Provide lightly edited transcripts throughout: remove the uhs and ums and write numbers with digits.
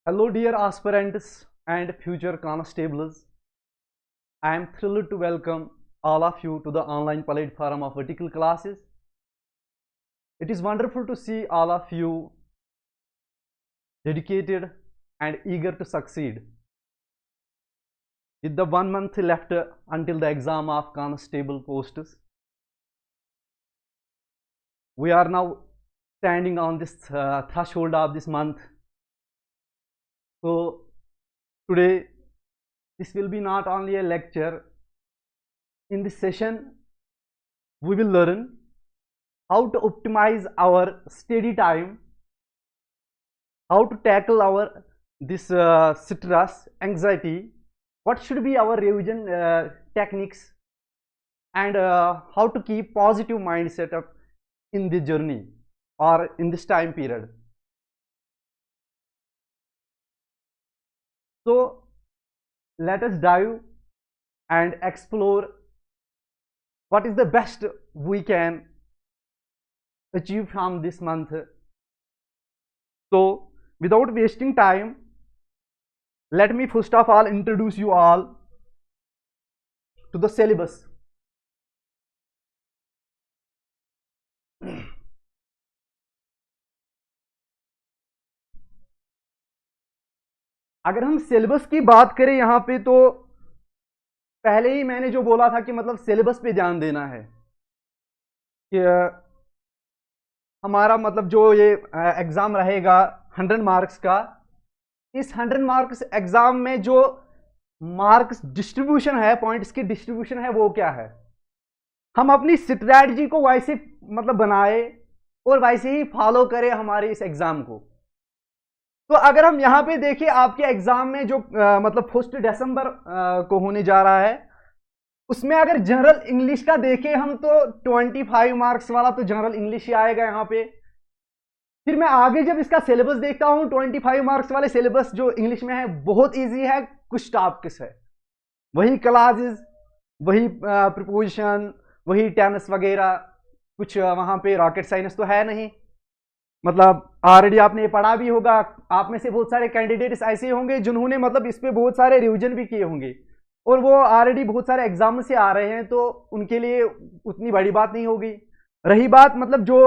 Hello, dear aspirants and future constables. I am thrilled to welcome all of you to the online platform of vertical classes. It is wonderful to see all of you dedicated and eager to succeed. With the 1 month left until the exam of constable posts, we are now standing on this threshold of this month. So today this will be not only a lecture. In this session we will learn how to optimize our study time, how to tackle our this stress, anxiety, what should be our revision techniques, and how to keep positive mindset up in the journey or in this time period. So let us dive and explore what is the best we can achieve from this month. So without wasting time, let me first of all introduce you all to the syllabus. अगर हम syllabus की बात करें यहाँ पे, तो पहले ही मैंने जो बोला था कि मतलब सिलेबस पे ध्यान देना है कि हमारा मतलब जो ये एग्ज़ाम रहेगा 100 मार्क्स का, इस 100 मार्क्स एग्ज़ाम में जो मार्क्स डिस्ट्रीब्यूशन है, पॉइंट्स की डिस्ट्रीब्यूशन है, वो क्या है, हम अपनी स्ट्रैटेजी को वैसे मतलब बनाए और वैसे ही फॉलो करें हमारे इस एग्ज़ाम को। तो अगर हम यहाँ पे देखें आपके एग्जाम में जो मतलब 1 दिसंबर को होने जा रहा है, उसमें अगर जनरल इंग्लिश का देखें हम, तो 25 मार्क्स वाला तो जनरल इंग्लिश ही आएगा यहाँ पे। फिर मैं आगे जब इसका सिलेबस देखता हूँ, 25 मार्क्स वाले सिलेबस जो इंग्लिश में है बहुत इजी है, कुछ टॉपिक्स है, वही क्लासेस, वही प्रीपोजिशन, वही टेंस वगैरह, कुछ वहाँ पे रॉकेट साइंस तो है नहीं। मतलब ऑलरेडी आपने पढ़ा भी होगा, आप में से बहुत सारे कैंडिडेट्स ऐसे होंगे जिन्होंने मतलब इस पे बहुत सारे रिवीजन भी किए होंगे और वो ऑलरेडी बहुत सारे एग्जाम से आ रहे हैं, तो उनके लिए उतनी बड़ी बात नहीं होगी। रही बात मतलब जो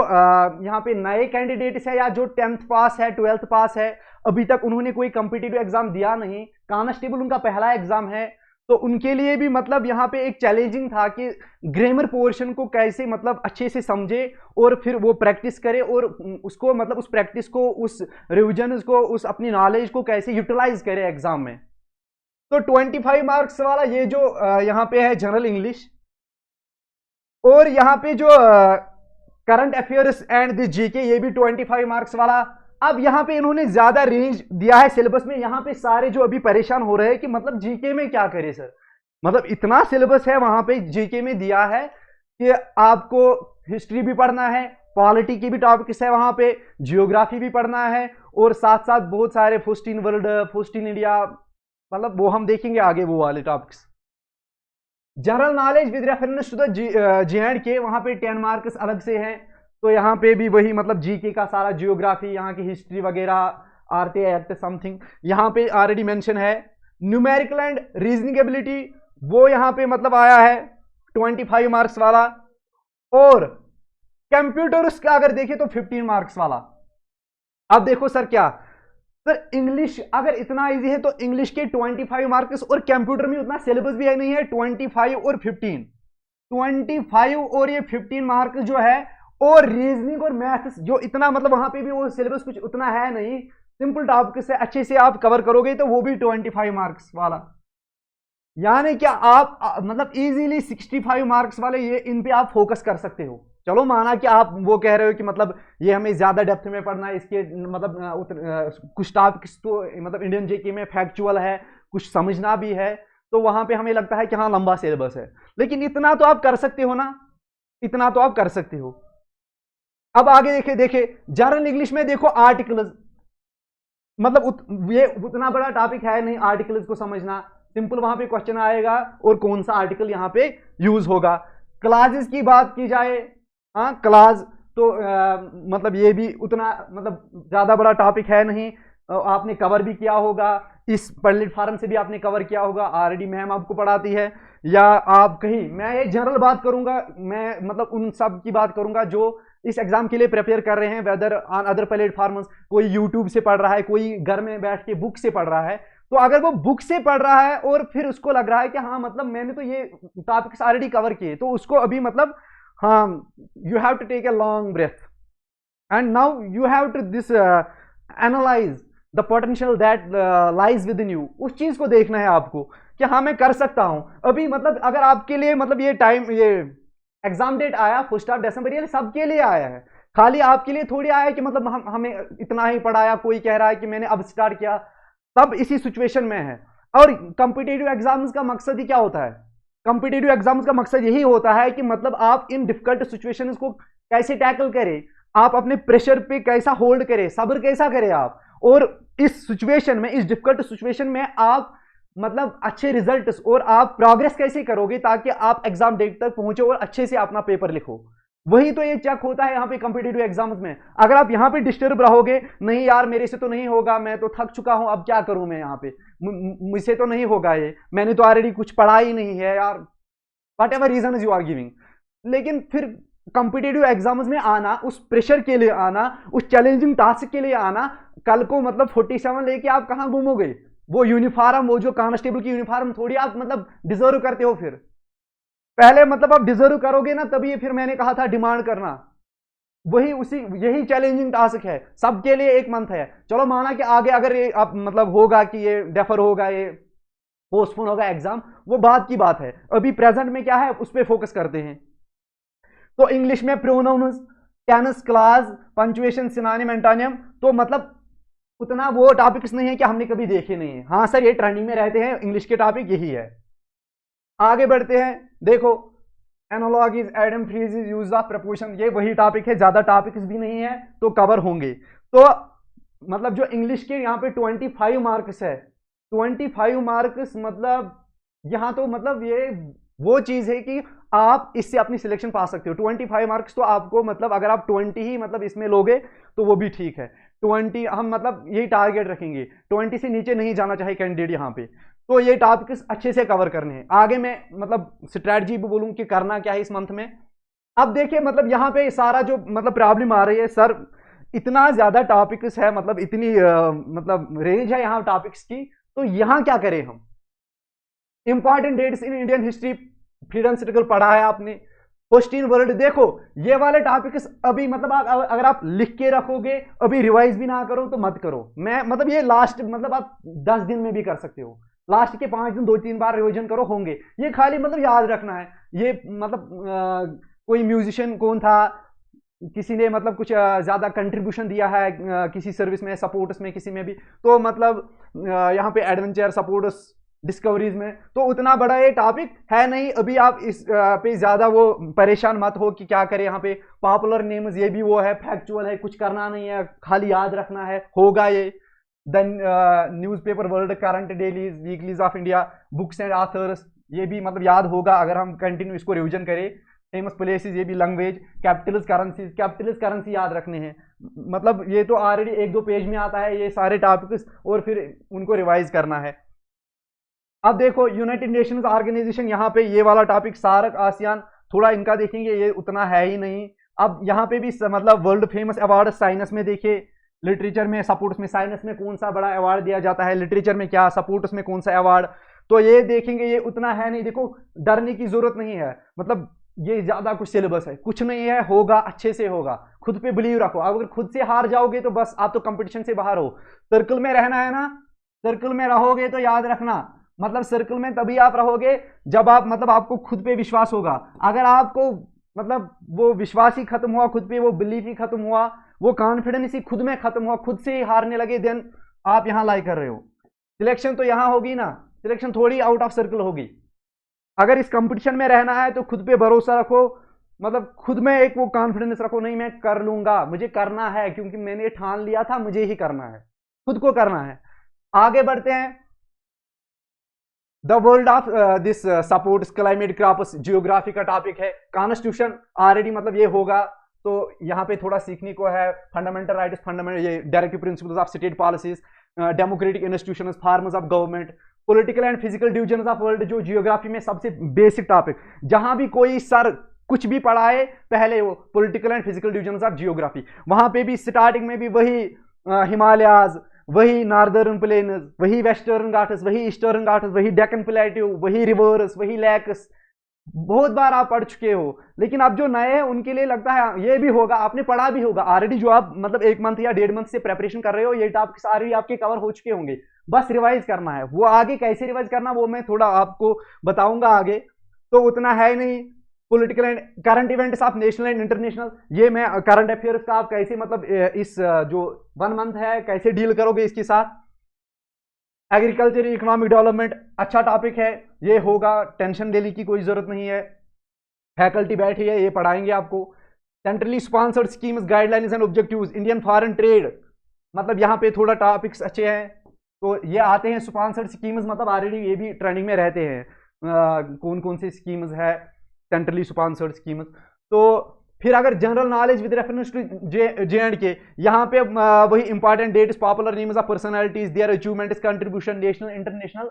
यहाँ पे नए कैंडिडेट्स है या जो 10th पास है, 12th पास है, अभी तक उन्होंने कोई कॉम्पिटिटिव एग्जाम दिया नहीं, कांस्टेबल उनका पहला एग्जाम है, तो उनके लिए भी मतलब यहाँ पे एक चैलेंजिंग था कि ग्रामर पोर्शन को कैसे मतलब अच्छे से समझे और फिर वो प्रैक्टिस करे और उसको मतलब उस प्रैक्टिस को, उस रिविजन को, उस अपनी नॉलेज को कैसे यूटिलाइज करे एग्जाम में। तो 25 मार्क्स वाला ये जो यहाँ पे है जनरल इंग्लिश, और यहाँ पे जो current affairs and the GK, ये भी 25 मार्क्स वाला। अब यहाँ पे इन्होंने ज्यादा रेंज दिया है सिलेबस में, यहाँ पे सारे जो अभी परेशान हो रहे हैं कि मतलब जीके में क्या करें सर, मतलब इतना सिलेबस है वहां पे जीके में दिया है कि आपको हिस्ट्री भी पढ़ना है, पॉलिटी की भी टॉपिक्स है वहां पे, जियोग्राफी भी पढ़ना है, और साथ साथ बहुत सारे first in world, first in India, मतलब वो हम देखेंगे आगे वो वाले topics. General knowledge with reference to the J&K, वहां पे 10 मार्क्स अलग से हैं, तो यहाँ पे भी वही मतलब जीके का सारा, जियोग्राफी, यहाँ की हिस्ट्री वगैरह, आरटीआई एक्ट समथिंग यहाँ पे ऑलरेडी मेंशन है। न्यूमेरिकल एंड रीजनिंग एबिलिटी, वो यहाँ पे मतलब आया है 25 मार्क्स वाला, और कंप्यूटर्स का अगर देखें तो 15 मार्क्स वाला। अब देखो सर क्या सर, इंग्लिश अगर इतना इजी है तो इंग्लिश के 25 मार्क्स, और कंप्यूटर में उतना सिलेबस भी नहीं है, 25 और 15, 25 और ये 15 मार्क्स जो है, और रीजनिंग और मैथ्स जो इतना मतलब वहां पे भी वो सिलेबस कुछ उतना है नहीं, सिंपल टॉपिक से अच्छे से आप कवर करोगे तो वो भी 25 मार्क्स वाला। यानी क्या आप मतलब इजीली 65 मार्क्स वाले ये इन पे आप फोकस कर सकते हो। चलो माना कि आप वो कह रहे हो कि मतलब ये हमें ज्यादा डेप्थ में पढ़ना है, इसके मतलब कुछ टॉपिक्स तो मतलब इंडियन जीके में फैक्चुअल है, कुछ समझना भी है, तो वहां पे हमें लगता है कि हाँ लंबा सिलेबस है, लेकिन इतना तो आप कर सकते हो ना, इतना तो आप कर सकते हो। अब आगे देखे जनरल इंग्लिश में देखो आर्टिकल्स, मतलब ये उतना बड़ा टॉपिक है नहीं आर्टिकल्स को समझना, सिंपल वहां पे क्वेश्चन आएगा और कौन सा आर्टिकल यहाँ पे यूज होगा। क्लासेस की बात की जाए, हाँ क्लास तो मतलब ये भी उतना मतलब ज्यादा बड़ा टॉपिक है नहीं, आपने कवर भी किया होगा, इस प्लेटफॉर्म से भी आपने कवर किया होगा, ऑलरेडी मैम आपको पढ़ाती है, या आप कहीं, मैं ये जनरल बात करूंगा, मैं मतलब उन सब की बात करूंगा जो इस एग्जाम के लिए प्रिपेयर कर रहे हैं, वेदर ऑन अदर प्लेटफॉर्म्स, कोई यूट्यूब से पढ़ रहा है, कोई घर में बैठ के बुक से पढ़ रहा है। तो अगर वो बुक से पढ़ रहा है और फिर उसको लग रहा है कि हाँ मतलब मैंने तो ये टॉपिक्स ऑलरेडी कवर किए, तो उसको अभी मतलब हाँ, you have to take a long breath and now you have to this analyse the potential that lies within you. उस चीज को देखना है आपको कि हाँ मैं कर सकता हूं अभी। मतलब अगर आपके लिए मतलब ये टाइम, ये एग्जाम डेट आया 1 दिसंबर, ये सबके लिए आया है, खाली आपके लिए थोड़ी आया है कि मतलब हमें इतना ही पढ़ाया, कोई कह रहा है कि मैंने अब स्टार्ट किया, तब इसी सिचुएशन में है। और कॉम्पिटिटिव एग्जाम्स का मकसद ही क्या होता है? कॉम्पिटिटिव एग्जाम्स का मकसद यही होता है कि मतलब आप इन डिफिकल्ट सिचुएशंस को कैसे टैकल करें, आप अपने प्रेशर पे कैसा होल्ड करें, सब्र कैसा करें आप, और इस सिचुएशन में, इस डिफिकल्ट सिचुएशन में आप मतलब अच्छे रिजल्ट्स और आप प्रोग्रेस कैसे करोगे ताकि आप एग्जाम डेट तक पहुंचे और अच्छे से अपना पेपर लिखो। वही तो ये चेक होता है यहाँ पे कॉम्पिटिटिव एग्जाम्स में। अगर आप यहाँ पे डिस्टर्ब रहोगे, नहीं यार मेरे से तो नहीं होगा, मैं तो थक चुका हूं, अब क्या करूं मैं यहाँ पे, मुझसे तो नहीं होगा ये, मैंने तो ऑलरेडी कुछ पढ़ा ही नहीं है यार, whatever reason you are giving. लेकिन फिर कॉम्पिटिटिव एग्जाम्स में आना, उस प्रेशर के लिए आना, उस चैलेंजिंग टास्क के लिए आना, कल को मतलब 47 लेके आप कहां घूमोगे? वो यूनिफॉर्म, वो जो कांस्टेबल की यूनिफॉर्म थोड़ी आप मतलब डिजर्व करते हो। फिर पहले मतलब आप डिजर्व करोगे ना, तभी फिर मैंने कहा था डिमांड करना। वही उसी यही चैलेंजिंग टास्क है सबके लिए। एक मंथ है, चलो माना कि आगे अगर ये आप मतलब होगा कि ये डेफर होगा, ये पोस्टपोन होगा एग्जाम, वो बात की बात है। अभी प्रेजेंट में क्या है उस पर फोकस करते हैं। तो इंग्लिश में pronounce, tense, class, punctuation, synonym, antonym, तो मतलब उतना वो टॉपिक्स नहीं है कि हमने कभी देखे नहीं है। हाँ सर ये ट्रेंडिंग में रहते हैं इंग्लिश के टॉपिक, यही है। आगे बढ़ते हैं, देखो analogies, idiom phrases, use of preposition, ये वही टॉपिक है, ज्यादा टॉपिक्स भी नहीं है तो कवर होंगे। तो मतलब जो इंग्लिश के यहाँ पे 25 मार्क्स है, 25 मार्क्स मतलब यहाँ तो मतलब ये वो चीज है कि आप इससे अपनी सिलेक्शन पा सकते हो। 25 मार्क्स तो आपको मतलब अगर आप 20 ही मतलब इसमें लोगे तो वो भी ठीक है। 20 हम मतलब यही टारगेट रखेंगे, 20 से नीचे नहीं जाना चाहिए कैंडिडेट यहाँ पे। तो ये टॉपिक्स अच्छे से कवर करने हैं। आगे मैं मतलब स्ट्रैटेजी भी बोलूँ कि करना क्या है इस मंथ में। अब देखिए मतलब यहाँ पे सारा जो मतलब प्रॉब्लम आ रही है, सर इतना ज्यादा टॉपिक्स है, मतलब इतनी मतलब रेंज है यहाँ टॉपिक्स की, तो यहाँ क्या करें हम? Important dates in Indian history, freedom struggle पढ़ा है आपने, फर्स्ट इन वर्ल्ड, देखो ये वाले टॉपिक्स अभी मतलब अगर आप लिख के रखोगे, अभी रिवाइज भी ना करो तो मत करो। मैं मतलब ये लास्ट मतलब आप 10 दिन में भी कर सकते हो, लास्ट के 5 दिन 2-3 बार रिविजन करो, होंगे। ये खाली मतलब याद रखना है। ये मतलब कोई म्यूजिशियन कौन था, किसी ने मतलब कुछ ज्यादा कंट्रीब्यूशन दिया है किसी सर्विस में, सपोर्ट्स में, किसी में भी, तो मतलब यहाँ पे एडवेंचर, सपोर्ट्स, डिस्कवरीज में, तो उतना बड़ा ये टॉपिक है नहीं। अभी आप इस पे ज्यादा वो परेशान मत हो कि क्या करें। यहाँ पे पॉपुलर नेम्स, ये भी वो है, फैक्चुअल है, कुछ करना नहीं है, खाली याद रखना है, होगा ये। Then newspaper world, current dailies, weeklies of India, books and authors, ये भी मतलब याद होगा अगर हम कंटिन्यू इसको रिविजन करें। फेमस प्लेसेस, ये भी, language, Capitals, currencies, Capitals currency याद रखने हैं। मतलब ये तो ऑलरेडी 1-2 पेज में आता है ये सारे टॉपिक्स, और फिर उनको रिवाइज करना है। अब देखो यूनाइटेड नेशंस ऑर्गेनाइजेशन, यहाँ पे ये वाला टॉपिक, सार्क, आसियान, थोड़ा इनका देखेंगे, ये उतना है ही नहीं। अब यहाँ पे भी मतलब वर्ल्ड फेमस अवार्ड, साइंस में देखिए, लिटरेचर में, सपोर्ट्स में, साइंस में कौन सा बड़ा अवार्ड दिया जाता है, लिटरेचर में क्या, सपोर्ट्स में कौन सा अवार्ड, तो ये देखेंगे, ये उतना है नहीं। देखो डरने की जरूरत नहीं है, मतलब ये ज्यादा कुछ सिलेबस है कुछ नहीं है, होगा, अच्छे से होगा, खुद पे बिलीव रखो। अगर खुद से हार जाओगे तो बस आप तो कंपटीशन से बाहर हो। सर्कल में रहना है ना, सर्कल में रहोगे तो याद रखना, मतलब सर्कल में तभी आप रहोगे जब आप मतलब आपको खुद पे विश्वास होगा। अगर आपको मतलब वो विश्वास ही खत्म हुआ खुद पे, वो बिलीफ ही खत्म हुआ, वो कॉन्फिडेंस ही खुद में खत्म हुआ, खुद से ही हारने लगे, देन आप यहाँ लाई कर रहे हो। सिलेक्शन तो यहाँ होगी ना, सिलेक्शन थोड़ी आउट ऑफ सर्कल होगी। अगर इस कंपटीशन में रहना है तो खुद पे भरोसा रखो, मतलब खुद में एक वो कॉन्फिडेंस रखो, नहीं मैं कर लूंगा, मुझे करना है, क्योंकि मैंने ठान लिया था, मुझे ही करना है, खुद को करना है। आगे बढ़ते हैं, the world of this supports, climate, crops, geography का टॉपिक है। कॉन्स्टिट्यूशन ऑलरेडी मतलब ये होगा, तो यहाँ पे थोड़ा सीखने को है। फंडामेंटल राइट्स, फंडामेंटल ये directive principles of state policies, democratic institutions, forms of government, political and physical divisions of world, जो जियोग्राफी में सबसे बेसिक टॉपिक, जहां भी कोई सर कुछ भी पढ़ाए पहले वो political and physical divisions of geography, वहां पे भी स्टार्टिंग में भी वही हिमालयाज, वही नॉर्दर्न प्लेन्स, वही वेस्टर्न घाट्स, वही ईस्टर्न घाट्स, वही डेक्कन प्लेट्यू, वही रिवर्स, वही लैक्स, बहुत बार आप पढ़ चुके हो। लेकिन अब जो नए हैं उनके लिए लगता है ये भी होगा, आपने पढ़ा भी होगा ऑलरेडी, जो आप मतलब 1 मंथ या 1.5 मंथ से प्रेपरेशन कर रहे हो, ये टॉपिक सारे आपके कवर हो चुके होंगे, बस रिवाइज करना है। वो आगे कैसे रिवाइज करना वो मैं थोड़ा आपको बताऊंगा आगे, तो उतना है नहीं। Political and current events of national and international, ये मैं करंट अफेयर्स का आप कैसे मतलब इस जो 1 मंथ है कैसे डील करोगे इसके साथ। एग्रीकल्चर इकोनॉमिक डेवलपमेंट अच्छा टॉपिक है, ये होगा, टेंशन लेने की कोई जरूरत नहीं है, फैकल्टी बैठी है, ये पढ़ाएंगे आपको। Centrally sponsored schemes, guidelines and objectives, Indian foreign trade, मतलब यहाँ पे थोड़ा टॉपिक्स अच्छे हैं, तो ये आते हैं। स्पॉन्सर्ड स्कीम्स मतलब ऑलरेडी ये भी ट्रेंडिंग में रहते हैं, कौन कौन सी स्कीम्स है सेंट्रली स्पॉन्सर्ड स्कीम्स। तो फिर अगर general knowledge with reference to J&K, यहाँ पे वही important dates, popular names of personalities, their achievements, contribution, national international,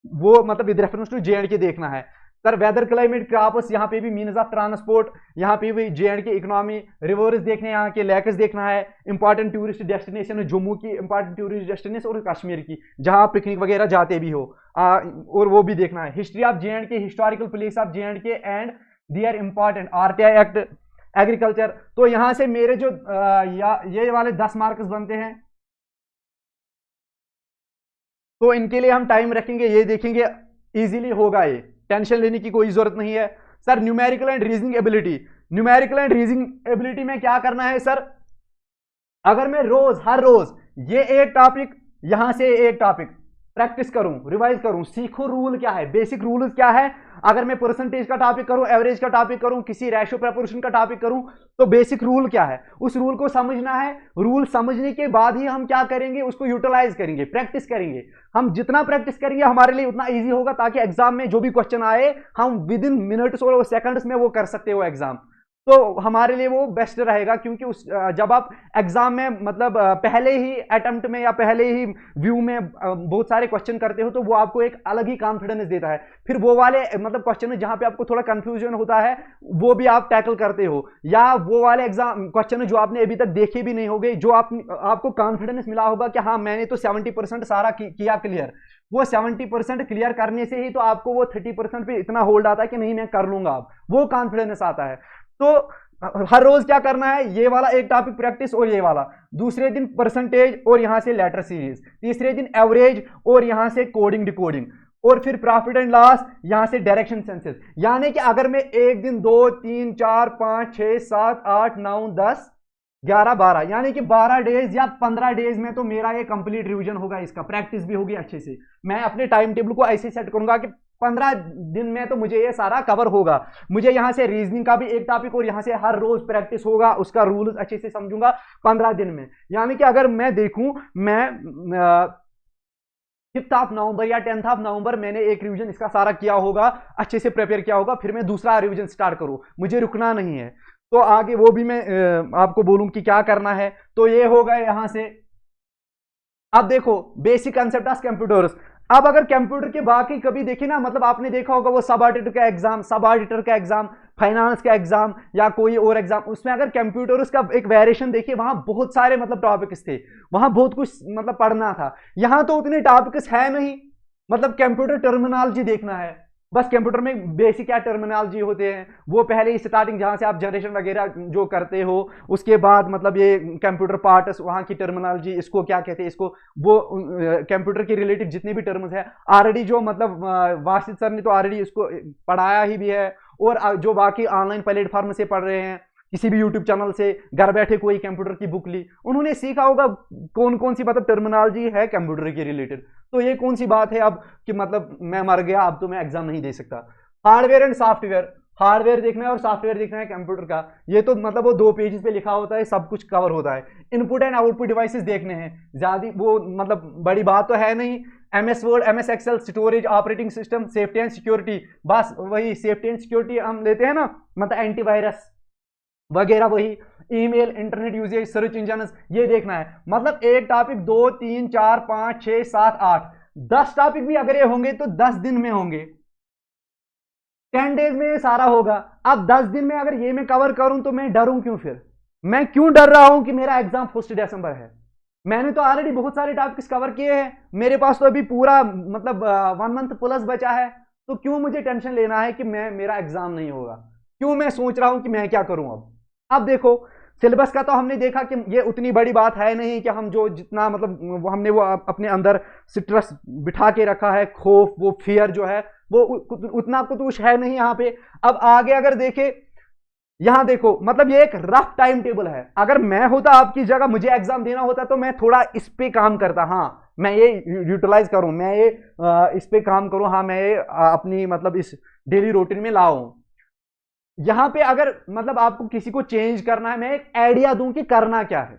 वो मतलब विद रेफरेंस टू J&K देखना है। सर वेदर क्लाइमेट क्रॉप्स, यहाँ पे भी मीन्स ऑफ ट्रांसपोर्ट, यहाँ पे भी J&K इकोनॉमी, रिवर्स देखने, यहाँ के लैक्स देखना है। इंपॉर्टेंट टूरिस्ट डेस्टिनेशन, जम्मू की इंपॉर्टेंट टूरिस्ट डेस्टिनेशन और कश्मीर की जहाँ आप पिकनिक वगैरह जाते भी हो, और वो भी देखना है। History of J&K, historical place of J&K and there important RTI act, agriculture. तो यहां से मेरे जो ये वाले 10 मार्क्स बनते हैं, तो इनके लिए हम टाइम रखेंगे, ये देखेंगे इजीली होगा, ये टेंशन लेने की कोई जरूरत नहीं है। Sir numerical and reasoning ability, numerical and reasoning ability में क्या करना है सर, अगर मैं रोज हर रोज ये एक टॉपिक यहां से एक टॉपिक प्रैक्टिस करूं, रिवाइज करूं, सीखो रूल क्या है, बेसिक रूल क्या है। अगर मैं परसेंटेज का टॉपिक करूं, एवरेज का टॉपिक करूं, किसी रेशियो प्रोपोर्शन का टॉपिक करूं, तो बेसिक रूल क्या है उस रूल को समझना है। रूल समझने के बाद ही हम क्या करेंगे, उसको यूटिलाइज करेंगे, प्रैक्टिस करेंगे। हम जितना प्रैक्टिस करेंगे हमारे लिए उतना इजी होगा, ताकि एग्जाम में जो भी क्वेश्चन आए हम विद इन मिनट्स और सेकंड्स में वो कर सकते हो एग्जाम, तो हमारे लिए वो बेस्ट रहेगा। क्योंकि उस जब आप एग्जाम में मतलब पहले ही अटेम्प्ट में या पहले ही व्यू में बहुत सारे क्वेश्चन करते हो, तो वो आपको एक अलग ही कॉन्फिडेंस देता है। फिर वो वाले मतलब क्वेश्चन में जहां पे आपको थोड़ा कंफ्यूजन होता है, वो भी आप टैकल करते हो, या वो वाले एग्जाम क्वेश्चन जो आपने अभी तक देखे भी नहीं होंगे, जो आपको कॉन्फिडेंस मिला होगा कि हाँ मैंने तो 70% सारा किया क्लियर, वो 70% क्लियर करने से ही तो आपको वो 30% पे इतना होल्ड आता है कि नहीं मैं कर लूंगा, वो कॉन्फिडेंस आता है। तो हर रोज क्या करना है, ये वाला एक टॉपिक प्रैक्टिस और ये वाला, दूसरे दिन परसेंटेज और यहां से लेटर सीरीज, तीसरे दिन एवरेज और यहां से कोडिंग डिकोडिंग, और फिर प्रॉफिट एंड लॉस, यहां से डायरेक्शन सेंसेस। यानी कि अगर मैं एक दिन 2 3 4 5 6 7 8 9 10 11 12 यानी कि 12 डेज या 15 डेज में तो मेरा ये कंप्लीट रिवीजन होगा, इसका प्रैक्टिस भी होगी अच्छे से। मैं अपने टाइम टेबल को ऐसे सेट करूंगा कि 15 दिन में तो मुझे ये सारा कवर होगा। मुझे यहां से रीजनिंग का भी एक टॉपिक और यहां से हर रोज प्रैक्टिस होगा, उसका रूल्स अच्छे से समझूंगा 15 दिन में। यानी कि अगर मैं देखूं, मैं 5th ऑफ नवंबर या 10th ऑफ नवंबर मैंने एक रिवीजन इसका सारा किया होगा, अच्छे से प्रिपेयर किया होगा, फिर मैं दूसरा रिवीजन स्टार्ट करूं, मुझे रुकना नहीं है। तो आगे वो भी मैं आपको बोलूं कि क्या करना है। तो ये होगा यहां से। अब देखो बेसिक कंसेप्ट ऑफ कंप्यूटर्स। अब अगर कंप्यूटर के बाकी कभी देखे ना, मतलब आपने देखा होगा वो सब ऑडिटर का एग्जाम, सब ऑडिटर का एग्जाम, फाइनेंस का एग्जाम या कोई और एग्जाम, उसमें अगर कंप्यूटर उसका एक वेरिएशन देखिए, वहां बहुत सारे मतलब टॉपिक्स थे, वहां बहुत कुछ मतलब पढ़ना था। यहां तो उतने टॉपिक्स है नहीं, मतलब कंप्यूटर टर्मिनोलॉजी देखना है बस। कंप्यूटर में बेसिक क्या टर्मिनोलॉजी होते हैं वो पहले स्टार्टिंग जहां से आप जनरेशन वगैरह जो करते हो, उसके बाद मतलब ये कंप्यूटर पार्ट्स, वहां की टर्मिनोलॉजी, इसको क्या कहते हैं, इसको वो कंप्यूटर के रिलेटेड जितने भी टर्म्स है ऑलरेडी जो मतलब वासित सर ने तो ऑलरेडी इसको पढ़ाया ही भी है, और जो बाकी ऑनलाइन प्लेटफॉर्म से पढ़ रहे हैं, किसी भी यूट्यूब चैनल से घर बैठे कोई कंप्यूटर की बुक ली, उन्होंने सीखा होगा कौन कौन सी मतलब टर्मिनोलॉजी है कंप्यूटर के रिलेटेड। तो ये कौन सी बात है अब कि मतलब मैं मर गया अब तो मैं एग्जाम नहीं दे सकता। हार्डवेयर एंड सॉफ्टवेयर, हार्डवेयर देखना है और सॉफ्टवेयर देखना है कंप्यूटर का, ये तो मतलब वो 2 पेजेस पे लिखा होता है, सब कुछ कवर होता है। इनपुट एंड आउटपुट डिवाइसेस देखने हैं, ज्यादा वो मतलब बड़ी बात तो है नहीं। MS word, MS excel, storage, operating system, safety and security, बस वही सेफ्टी एंड सिक्योरिटी हम लेते हैं ना, मतलब एंटीवायरस, वगैरह, वही email, internet usages, search engine, ये देखना है। मतलब एक टॉपिक 2 3 4 5 6 7 8 10 टॉपिक भी अगर ये होंगे तो 10 दिन में होंगे, 10 डेज में ये सारा होगा। अब 10 दिन में अगर ये मैं कवर करूं तो मैं डरूं क्यों? फिर मैं क्यों डर रहा हूं कि मेरा एग्जाम 1 दिसंबर है? मैंने तो ऑलरेडी बहुत सारे टॉपिक्स कवर किए हैं, मेरे पास तो अभी पूरा मतलब 1 मंथ प्लस बचा है, तो क्यों मुझे टेंशन लेना है कि मेरा एग्जाम नहीं होगा? क्यों मैं सोच रहा हूं कि मैं क्या करूं? अब देखो, सिलेबस का तो हमने देखा कि ये उतनी बड़ी बात है नहीं कि हम जो जितना मतलब हमने वो अपने अंदर स्ट्रेस बिठा के रखा है, खौफ, वो फियर जो है वो उतना कुछ है नहीं यहाँ पे। अब आगे अगर देखे, यहां देखो, मतलब ये एक रफ टाइम टेबल है। अगर मैं होता आपकी जगह, मुझे एग्जाम देना होता तो मैं थोड़ा इस पे काम करता, हाँ मैं ये यूटिलाइज करूं, मैं ये इस पे काम करूं, हाँ मैं ये अपनी मतलब इस डेली रूटीन में लाऊं। यहां पे अगर मतलब आपको किसी को चेंज करना है, मैं एक आइडिया दूं कि करना क्या है,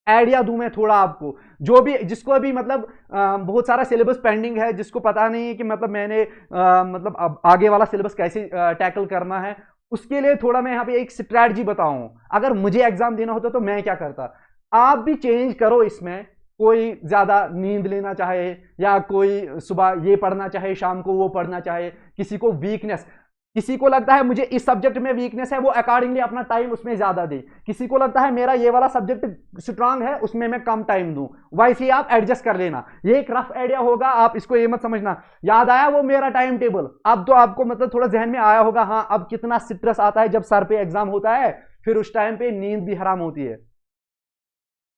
आइडिया दूं मैं थोड़ा आपको, जो भी जिसको अभी मतलब बहुत सारा सिलेबस पेंडिंग है, जिसको पता नहीं है कि मतलब मैंने मतलब अब आगे वाला सिलेबस कैसे टैकल करना है, उसके लिए थोड़ा मैं यहाँ पे एक स्ट्रैटेजी बताऊं। अगर मुझे एग्जाम देना होता तो मैं क्या करता, आप भी चेंज करो इसमें। कोई ज्यादा नींद लेना चाहे, या कोई सुबह ये पढ़ना चाहे, शाम को वो पढ़ना चाहे, किसी को वीकनेस, किसी को लगता है मुझे इस सब्जेक्ट में वीकनेस है, वो अकॉर्डिंगली अपना टाइम उसमें ज्यादा दे। किसी को लगता है मेरा ये वाला सब्जेक्ट स्ट्रांग है, उसमें मैं कम टाइम दूं, वैसे ही आप एडजस्ट कर लेना। ये एक रफ आइडिया होगा, आप इसको ये मत समझना। याद आया वो मेरा टाइम टेबल? अब तो आपको मतलब थोड़ा जहन में आया होगा, हाँ अब कितना स्ट्रेस आता है जब सर पे एग्जाम होता है, फिर उस टाइम पे नींद भी हराम होती है।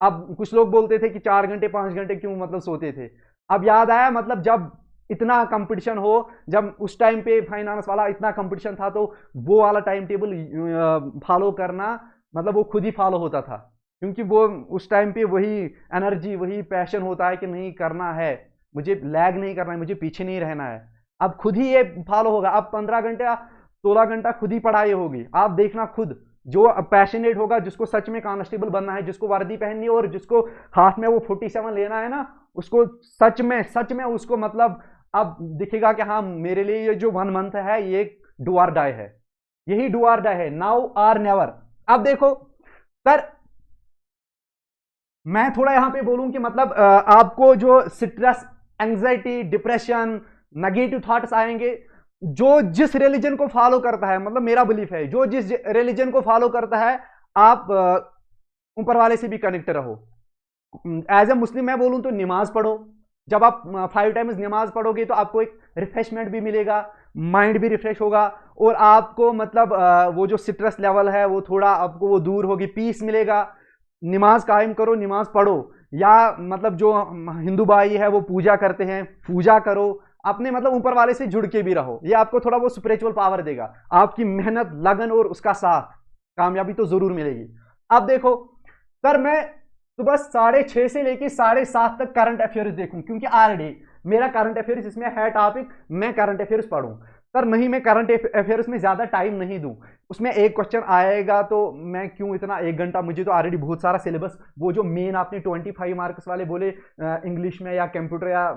अब कुछ लोग बोलते थे कि 4 घंटे 5 घंटे क्यों मतलब सोते थे। अब याद आया, मतलब जब इतना कंपटीशन हो, जब उस टाइम पे फाइनेंस वाला इतना कंपटीशन था, तो वो वाला टाइम टेबल फॉलो करना मतलब वो खुद ही फॉलो होता था, क्योंकि वो उस टाइम पे वही एनर्जी, वही पैशन होता है कि नहीं करना है, मुझे लैग नहीं करना है, मुझे पीछे नहीं रहना है। अब खुद ही ये फॉलो होगा। अब 15 घंटा 16 घंटा खुद ही पढ़ाई होगी, आप देखना खुद। जो पैशनेट होगा, जिसको सच में कांस्टेबल बनना है, जिसको वर्दी पहननी है, और जिसको हाथ में वो 47 लेना है ना, उसको सच में उसको मतलब अब दिखेगा कि हाँ मेरे लिए ये जो 1 मंथ है ये डू आर डाई है, यही डू आर डाई है, नाउ आर नेवर। अब देखो सर, मैं थोड़ा यहां पे बोलूं कि मतलब आपको जो stress, anxiety, depression, negative thoughts आएंगे, जो जिस रिलीजन को फॉलो करता है, मतलब मेरा बिलीफ है, जो जिस रिलीजन को फॉलो करता है, आप ऊपर वाले से भी कनेक्ट रहो। एज ए मुस्लिम मैं बोलूं तो नमाज पढ़ो। जब आप 5 टाइम्स नमाज पढ़ोगे तो आपको एक रिफ्रेशमेंट भी मिलेगा, माइंड भी रिफ्रेश होगा, और आपको मतलब वो जो स्ट्रेस लेवल है वो थोड़ा आपको वो दूर होगी, पीस मिलेगा। नमाज कायम करो, नमाज पढ़ो, या मतलब जो हिंदू भाई है वो पूजा करते हैं, पूजा करो, अपने मतलब ऊपर वाले से जुड़ के भी रहो। ये आपको थोड़ा वो स्पिरिचुअल पावर देगा, आपकी मेहनत, लगन और उसका साथ, कामयाबी तो जरूर मिलेगी। अब देखो सर, मैं सुबह 6:30 से लेके 7:30 तक करंट अफेयर्स देखूं, क्योंकि ऑलरेडी मेरा करंट अफेयर्स इसमें है टॉपिक, मैं करंट अफेयर्स पढ़ूं। सर नहीं, मैं करंट अफेयर्स में ज्यादा टाइम नहीं दूं, उसमें एक क्वेश्चन आएगा तो मैं क्यों इतना 1 घंटा, मुझे तो ऑलरेडी बहुत सारा सिलेबस, वो जो मेन आपने 25 मार्क्स वाले बोले इंग्लिश में या कंप्यूटर या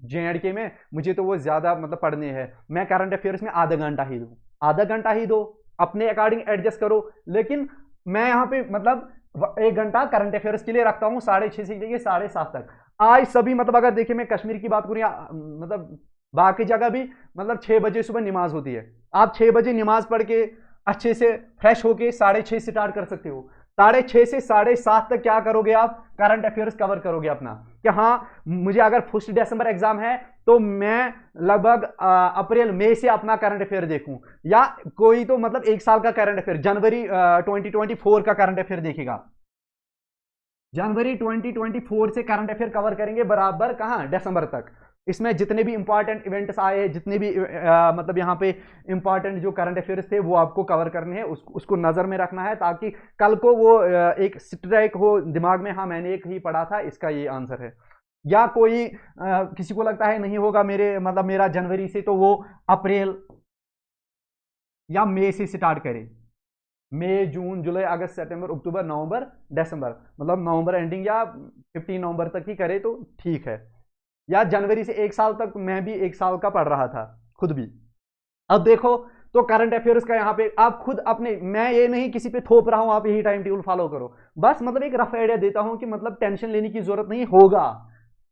JNK में, मुझे तो वो ज्यादा मतलब पढ़ने हैं। मैं करंट अफेयर्स में आधा घंटा ही दूं, आधा घंटा ही दो, अपने अकॉर्डिंग एडजस्ट करो। लेकिन मैं यहाँ पे मतलब 1 घंटा करंट अफेयर्स के लिए रखता हूँ, 6:30 से लेके 7:30 तक। आज सभी मतलब अगर देखिए, मैं कश्मीर की बात करूँ या मतलब बाकी जगह भी, मतलब 6 बजे सुबह नमाज होती है, आप 6 बजे नमाज पढ़ के अच्छे से फ्रेश होके 6:30 स्टार्ट कर सकते हो। 6:30 से 7:30 तक क्या करोगे आप? करंट अफेयर्स कवर करोगे अपना, कि हाँ मुझे अगर 1 दिसंबर एग्जाम है तो मैं लगभग अप्रैल मई से अपना करंट अफेयर देखूं, या कोई तो मतलब 1 साल का करंट अफेयर, जनवरी 2024 का करंट अफेयर देखेगा, जनवरी 2024 से करंट अफेयर कवर करेंगे बराबर कहाँ, दिसंबर तक। इसमें जितने भी इंपॉर्टेंट इवेंट्स आए, जितने भी मतलब यहाँ पे इंपॉर्टेंट जो करंट अफेयर्स थे वो आपको कवर करने हैं, उसको नजर में रखना है, ताकि कल को वो एक स्ट्राइक हो दिमाग में, हाँ मैंने एक ही पढ़ा था, इसका ये आंसर है। या कोई किसी को लगता है नहीं होगा मेरे मतलब मेरा जनवरी से, तो वो अप्रैल या मई से स्टार्ट करे, मई, जून, जुलाई, अगस्त, सितंबर, अक्टूबर, नवंबर, दिसंबर, मतलब नवंबर एंडिंग या 15 नवंबर तक ही करे तो ठीक है। या जनवरी से 1 साल तक, मैं भी 1 साल का पढ़ रहा था खुद भी। अब देखो तो करंट अफेयर्स का यहाँ पे आप खुद अपने, मैं ये नहीं किसी पे थोप रहा हूँ आप यही टाइम टेबल फॉलो करो, बस मतलब एक रफ आइडिया देता हूँ कि मतलब टेंशन लेने की जरूरत नहीं होगा,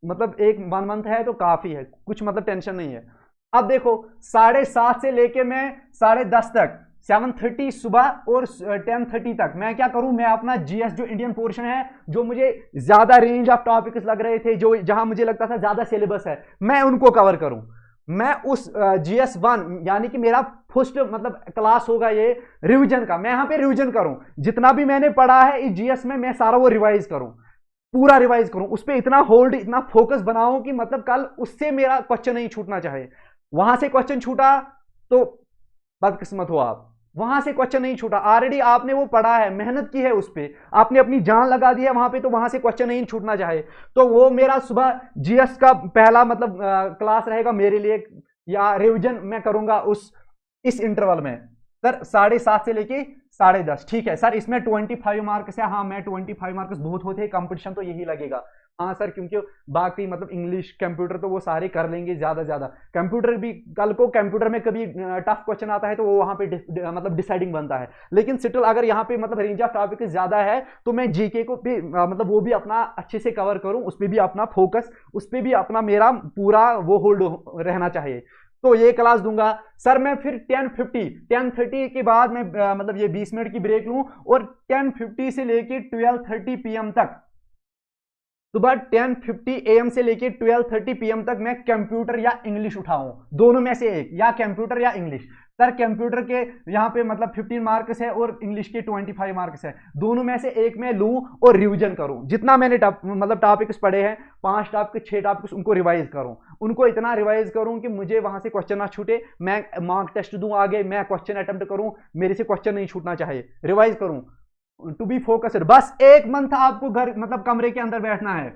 मतलब एक 1 मंथ है तो काफी है, कुछ मतलब टेंशन नहीं है। अब देखो 7:30 से लेके मैं 10:30 तक, 7:30 सुबह और 10:30 तक मैं क्या करूं, मैं अपना जीएस जो इंडियन पोर्शन है, जो मुझे ज्यादा रेंज ऑफ टॉपिक्स लग रहे थे, जो जहां मुझे लगता था ज्यादा सिलेबस है, मैं उनको कवर करूं। मैं उस जीएस 1 यानी कि मेरा फर्स्ट मतलब क्लास होगा ये रिवीजन का, मैं यहां पे रिवीजन करूं, जितना भी मैंने पढ़ा है इस जीएस में मैं सारा वो रिवाइज करूं, पूरा रिवाइज करूं, उस पर इतना होल्ड इतना फोकस बनाऊं कि मतलब कल उससे मेरा क्वेश्चन नहीं छूटना चाहिए। वहां से क्वेश्चन छूटा तो बदकिस्मत हो आप, वहां से क्वेश्चन नहीं छूटा, ऑलरेडी आपने वो पढ़ा है, मेहनत की है उस पर, आपने अपनी जान लगा दी है वहां पे, तो वहां से क्वेश्चन नहीं छूटना चाहिए। तो वो मेरा सुबह जीएस का पहला मतलब क्लास रहेगा मेरे लिए, या रिवीजन मैं करूंगा इस इंटरवल में सर 7:30 से लेके 10:30। ठीक है सर, इसमें 25 मार्क्स है, हाँ मैं 25 मार्क्स बहुत होते हैं, कंपटीशन तो यही लगेगा, हाँ सर, क्योंकि बाकी मतलब इंग्लिश कंप्यूटर तो वो सारे कर लेंगे ज्यादा, कंप्यूटर भी कल को कंप्यूटर में कभी टफ क्वेश्चन आता है तो वो वहां पे मतलब डिसाइडिंग बनता है, लेकिन स्टिल अगर यहाँ पे मतलब रेंज ऑफ टॉपिक ज्यादा है तो मैं जीके को भी मतलब वो भी अपना अच्छे से कवर करूं, उस पर भी अपना फोकस, उस पर भी अपना मेरा पूरा वो होल्ड रहना चाहिए। तो ये क्लास दूंगा सर मैं, फिर 10:30 के बाद मैं मतलब ये 20 मिनट की ब्रेक लूं, और 10:50 से लेके 12:30 PM तक, सुबह 10:50 AM से लेके 12:30 PM तक मैं कंप्यूटर या इंग्लिश उठाऊं, दोनों में से एक, या कंप्यूटर या इंग्लिश। सर कंप्यूटर के यहाँ पे मतलब 15 मार्क्स है और इंग्लिश के 25 मार्क्स है, दोनों में से एक मैं लूं और रिवीजन करूं, जितना मैंने मतलब टॉपिक्स पढ़े हैं, 5 टॉपिक 6 टॉपिक्स, उनको रिवाइज करूं, उनको इतना रिवाइज करूं कि मुझे वहां से क्वेश्चन ना छूटे, मैं मॉक टेस्ट दूं आगे, मैं क्वेश्चन अटेम्प्ट करूं, मेरे से क्वेश्चन नहीं छूटना चाहिए, रिवाइज करूं, टू बी फोकस्ड। बस 1 मंथ आपको घर मतलब कमरे के अंदर बैठना है,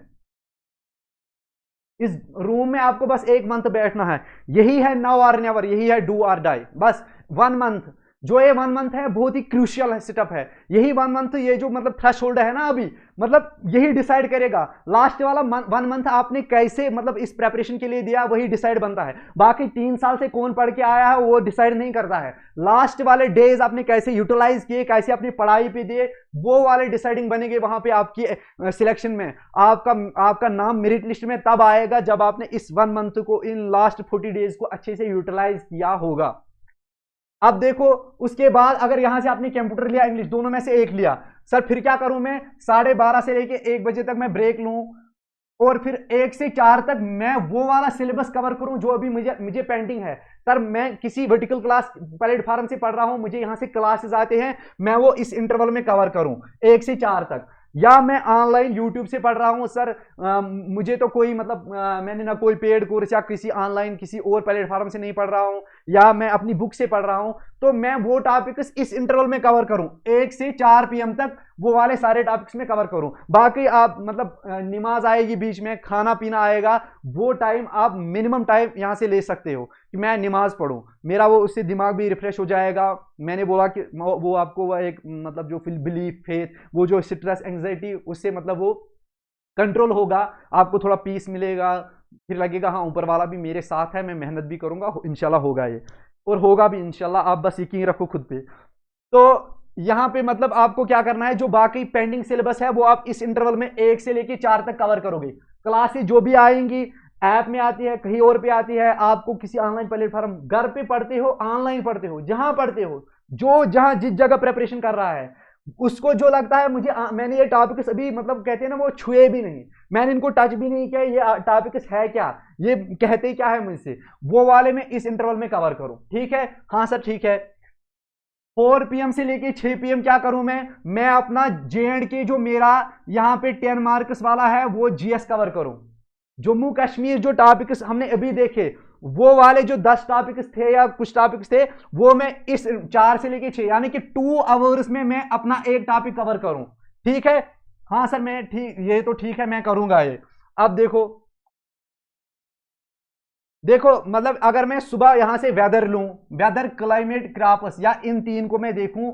इस रूम में आपको बस 1 मंथ बैठना है, यही है नाउ और नेवर, यही है डू और डाई, बस 1 मंथ। जो ये 1 मंथ है बहुत ही क्रूशियल सेटअप है, यही 1 मंथ, ये जो मतलब थ्रेश होल्ड है ना अभी, मतलब यही डिसाइड करेगा लास्ट वाला 1 मंथ आपने कैसे मतलब इस प्रेपरेशन के लिए दिया, वही डिसाइड बनता है। बाकी 3 साल से कौन पढ़ के आया है वो डिसाइड नहीं करता है, लास्ट वाले डेज आपने कैसे यूटिलाइज किए, कैसे अपनी पढ़ाई पे दिए, वो वाले डिसाइडिंग बनेंगे वहां पे आपकी सिलेक्शन में, आपका नाम मेरिट लिस्ट में तब आएगा जब आपने इस 1 मंथ को, इन लास्ट 40 डेज को अच्छे से यूटिलाइज किया होगा। अब देखो उसके बाद अगर यहां से आपने कंप्यूटर लिया इंग्लिश, दोनों में से एक लिया, सर फिर क्या करूं मैं, 12:30 से लेके 1 बजे तक मैं ब्रेक लूं, और फिर 1 से 4 तक मैं वो वाला सिलेबस कवर करूं जो अभी मुझे पेंडिंग है। सर मैं किसी वर्टिकल क्लास प्लेटफॉर्म से पढ़ रहा हूं, मुझे यहां से क्लासेस आते हैं, मैं वो इस इंटरवल में कवर करूं 1 से 4 तक, या मैं ऑनलाइन यूट्यूब से पढ़ रहा हूं सर, मुझे तो कोई मतलब मैंने ना कोई पेड कोर्स या किसी ऑनलाइन किसी और प्लेटफॉर्म से नहीं पढ़ रहा हूं, या मैं अपनी बुक से पढ़ रहा हूं, तो मैं वो टॉपिक्स इस इंटरवल में कवर करूं 1 से 4 PM तक, वो वाले सारे टॉपिक्स में कवर करूं। बाकी आप मतलब नमाज आएगी बीच में, खाना पीना आएगा, वो टाइम आप मिनिमम टाइम यहां से ले सकते हो कि मैं नमाज पढ़ूं, मेरा वो उससे दिमाग भी रिफ्रेश हो जाएगा। मैंने बोला कि वो आपको वो एक मतलब जो बिलीफ फेथ, वो जो स्ट्रेस एंग्जाइटी, उससे मतलब वो कंट्रोल होगा, आपको थोड़ा पीस मिलेगा, फिर लगेगा हाँ ऊपर वाला भी मेरे साथ है, मैं मेहनत भी करूंगा, इंशाल्लाह होगा ये, और होगा भी इंशाल्लाह, आप बस यकीन रखो खुद पे। तो यहां पे मतलब आपको क्या करना है, जो बाकी पेंडिंग सिलेबस है वो आप इस इंटरवल में 1 से लेके 4 तक कवर करोगे। क्लासेस जो भी आएंगी, ऐप में आती है, कहीं और पे आती है, आपको किसी ऑनलाइन प्लेटफॉर्म, घर पे पढ़ते हो, ऑनलाइन पढ़ते हो, जहां पढ़ते हो, जो जहां जिस जगह प्रिपरेशन कर रहा है, उसको जो लगता है मुझे, मैंने ये टॉपिक्स अभी मतलब कहते हैं ना वो छुए भी नहीं, मैंने इनको टच भी नहीं किया, ये टॉपिक्स है क्या, ये कहते क्या है मुझसे, वो वाले में इस इंटरवल में कवर करूं। ठीक है, हाँ सर ठीक है। 4 PM से लेके 6 PM क्या करूं मैं अपना J&K जो मेरा यहाँ पे 10 मार्क्स वाला है वो जीएस कवर करूं। जम्मू कश्मीर जो टॉपिक्स हमने अभी देखे, वो वाले जो 10 टॉपिक्स थे या कुछ टॉपिक्स थे, वो मैं इस 4 से लेके 6 यानी कि 2 आवर्स में मैं अपना एक टॉपिक कवर करूं। ठीक है, हाँ सर मैं ठीक, ये तो ठीक है, मैं करूंगा ये। अब देखो मतलब अगर मैं सुबह यहां से वेदर लूं, वेदर क्लाइमेट क्रॉप्स, या इन 3 को मैं देखूं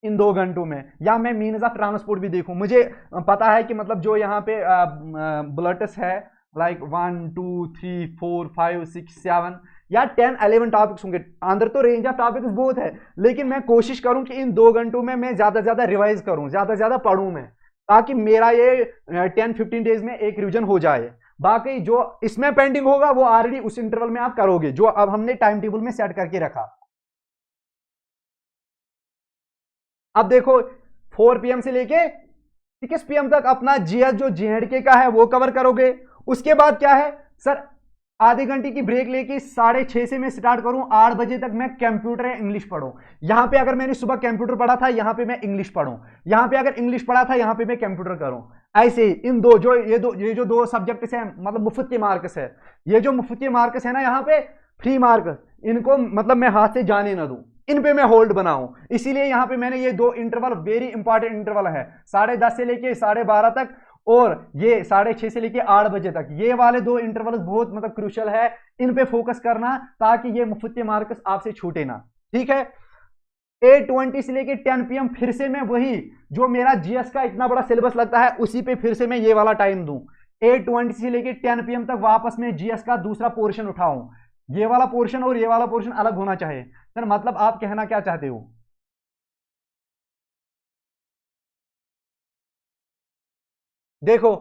इन 2 घंटों में, या मैं मीन्स ऑफ ट्रांसपोर्ट भी देखूं, मुझे पता है कि मतलब जो यहाँ पे ब्लट्स है लाइक 1 2 3 4 5 6 7, या 10-11 टॉपिक्स होंगे। अंदर तो रेंज ऑफ टॉपिक्स बहुत है, लेकिन मैं कोशिश करूं कि इन 2 घंटों में मैं ज्यादा से ज्यादा रिवाइज करूं, ज्यादा से ज्यादा पढ़ूं मैं, ताकि मेरा ये 10-15 डेज में एक रिवीजन हो जाए। बाकी जो इसमें पेंडिंग होगा वो ऑलरेडी उस इंटरवल में आप करोगे जो अब हमने टाइम टेबल में सेट करके रखा। अब देखो 4 PM से लेके 6 PM तक अपना जीएस जो जेएंडके का है वो कवर करोगे। उसके बाद क्या है सर, आधे घंटे की ब्रेक लेके 6:30 से मैं स्टार्ट करूं, 8 बजे तक मैं कंप्यूटर या इंग्लिश पढ़ूं। यहां पे अगर मैंने सुबह कंप्यूटर पढ़ा था, यहां पे मैं इंग्लिश पढ़ूं, यहां पे अगर इंग्लिश पढ़ा था, यहां पे मैं कंप्यूटर करूं। ऐसे ही इन दो जो ये जो 2 सब्जेक्ट है मतलब मुफ्त के मार्क्स है, ये जो मुफ्त के मार्क्स है ना, यहाँ पे फ्री मार्क्स, इनको मतलब मैं हाथ से जाने ना दूं, इन पे मैं होल्ड बनाऊं। इसीलिए यहां पे मैंने ये 2 इंटरवल वेरी इंपॉर्टेंट इंटरवल है, 10:30 से लेके 12:30 तक और ये 6:30 से लेके 8 बजे तक, ये वाले 2 इंटरवल बहुत मतलब क्रूशियल है, इन पे फोकस करना ताकि ये मुफ्त के मार्क्स आपसे छूटे ना। ठीक है, 8:20 से लेके 10 PM फिर से मैं वही जो मेरा जीएस का इतना बड़ा सिलेबस लगता है उसी पे फिर से मैं ये वाला टाइम दूं। 8:20 से लेके 10 PM तक वापस मैं जीएस का दूसरा पोर्शन उठाऊं। ये वाला पोर्शन और ये वाला पोर्शन अलग होना चाहिए सर, मतलब आप कहना क्या चाहते हो? देखो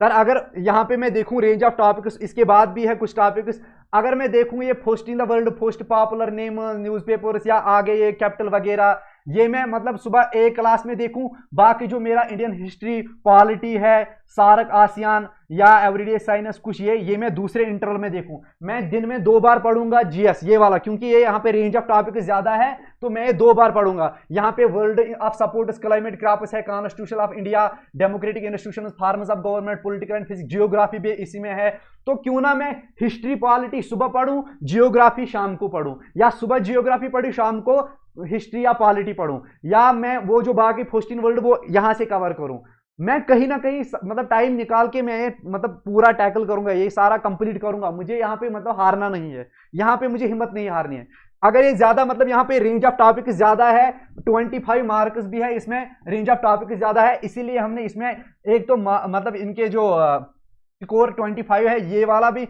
सर, अगर यहां पे मैं देखूं रेंज ऑफ टॉपिक्स, इसके बाद भी है कुछ टॉपिक्स। अगर मैं देखूं ये first in the world, first popular name newspapers या आगे ये कैपिटल वगैरह, ये मैं मतलब सुबह एक क्लास में देखूं। बाकी जो मेरा इंडियन हिस्ट्री, पॉलिटी है, सार्क, आसियान या एवरीडे साइंस कुछ ये मैं दूसरे इंटरवल में देखूं। मैं दिन में 2 बार पढ़ूंगा जीएस ये वाला, क्योंकि ये यहाँ पे रेंज ऑफ टॉपिक ज्यादा है तो मैं 2 बार पढ़ूंगा। यहाँ पे world of sports, climate crops है, constitution of India, democratic institution, farmers of government, political and physics, geography भी इसी में है। तो क्यों ना मैं हिस्ट्री पॉलिटी सुबह पढ़ूं, जियोग्राफी शाम को पढ़ूं, या सुबह जियोग्राफी पढ़ी शाम को हिस्ट्री या पॉलिटी पढ़ूं, या मैं वो जो बाकी फर्स्ट इन वर्ल्ड वो यहां से कवर करूं। मैं कहीं ना कहीं मतलब टाइम निकाल के मैं मतलब पूरा टैकल करूंगा, ये सारा कंप्लीट करूंगा। मुझे यहाँ पे मतलब हारना नहीं है, यहाँ पे मुझे हिम्मत नहीं हारनी है। अगर ये ज्यादा मतलब यहाँ पे रेंज ऑफ टॉपिक ज्यादा है, 25 मार्क्स भी है इसमें, रेंज ऑफ टॉपिक ज्यादा है, इसीलिए हमने इसमें एक तो मतलब इनके जो स्कोर 25 है ये वाला भी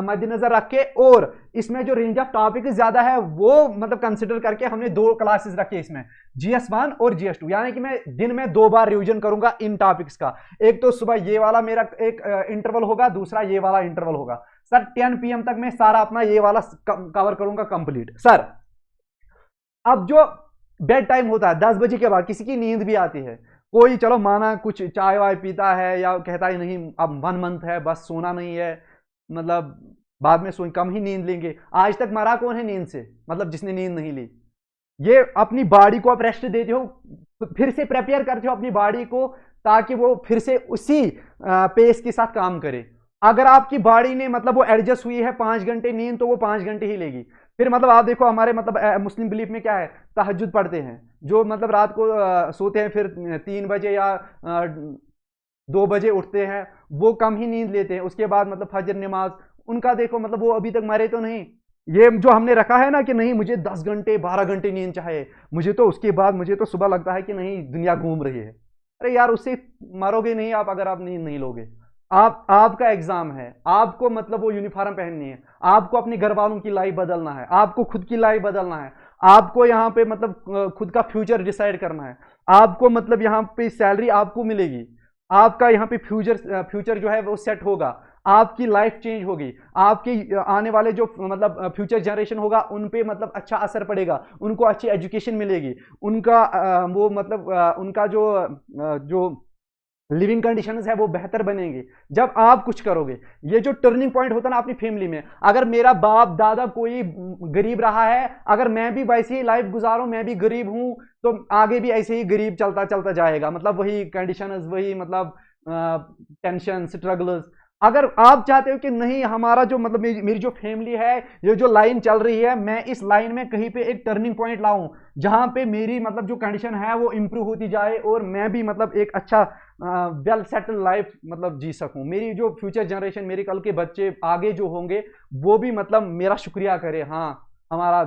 मद्देनजर रख के, और इसमें जो रेंज ऑफ टॉपिक ज्यादा है वो मतलब कंसिडर करके हमने 2 क्लासेस रखे इसमें, GS1 और GS2। यानी कि मैं दिन में 2 बार रिवीजन करूंगा इन टॉपिक्स का। एक तो सुबह ये वाला मेरा एक इंटरवल होगा, दूसरा ये वाला इंटरवल होगा। सर 10 PM तक मैं सारा अपना ये वाला कवर करूंगा कंप्लीट। सर अब जो बेड टाइम होता है 10 बजे के बाद, किसी की नींद भी आती है, कोई चलो माना कुछ चाय वाय पीता है या कहता है नहीं अब 1 मंथ है बस सोना नहीं है, मतलब बाद में सो कम ही नींद लेंगे। आज तक मरा कौन है नींद से, मतलब जिसने नींद नहीं ली। ये अपनी बॉडी को आप रेस्ट देते हो, फिर से प्रिपेयर करते हो अपनी बॉडी को ताकि वो फिर से उसी पेस के साथ काम करे। अगर आपकी बॉडी ने मतलब वो एडजस्ट हुई है 5 घंटे नींद, तो वो 5 घंटे ही लेगी। फिर मतलब आप देखो हमारे मतलब मुस्लिम बिलीफ में क्या है, तहज्जुद पढ़ते हैं जो मतलब रात को सोते हैं, फिर 3 बजे या 2 बजे उठते हैं, वो कम ही नींद लेते हैं। उसके बाद मतलब फजर नमाज उनका देखो, मतलब वो अभी तक मरे तो नहीं। ये जो हमने रखा है ना कि नहीं मुझे 10 घंटे 12 घंटे नींद चाहिए, मुझे तो उसके बाद मुझे तो सुबह लगता है कि नहीं दुनिया घूम रही है। अरे यार उससे मरोगे नहीं आप अगर आप नींद नहीं लोगे। आपका एग्जाम है, आपको मतलब वो यूनिफॉर्म पहननी है, आपको अपने घर वालों की लाइफ बदलना है, आपको खुद की लाइफ बदलना है, आपको यहाँ पे मतलब खुद का फ्यूचर डिसाइड करना है, आपको मतलब यहाँ पे सैलरी आपको मिलेगी, आपका यहाँ पे फ्यूचर जो है वो सेट होगा, आपकी लाइफ चेंज होगी, आपके आने वाले जो मतलब फ्यूचर जनरेशन होगा उन पे मतलब अच्छा असर पड़ेगा, उनको अच्छी एजुकेशन मिलेगी, उनका वो मतलब उनका जो लिविंग कंडीशंस है वो बेहतर बनेंगे जब आप कुछ करोगे। ये जो टर्निंग पॉइंट होता है ना अपनी फैमिली में, अगर मेरा बाप दादा कोई गरीब रहा है, अगर मैं भी वैसे ही लाइफ गुजारूं, मैं भी गरीब हूं, तो आगे भी ऐसे ही गरीब चलता चलता जाएगा। मतलब वही कंडीशंस, वही मतलब टेंशन, स्ट्रगल्स। अगर आप चाहते हो कि नहीं हमारा जो मतलब मेरी जो फैमिली है, ये जो लाइन चल रही है, मैं इस लाइन में कहीं पे एक टर्निंग पॉइंट लाऊं जहां पे मेरी मतलब जो कंडीशन है वो इंप्रूव होती जाए और मैं भी मतलब एक अच्छा वेल सेटल लाइफ मतलब जी सकूं, मेरी जो फ्यूचर जनरेशन, मेरे कल के बच्चे आगे जो होंगे वो भी मतलब मेरा शुक्रिया करे, हाँ हमारा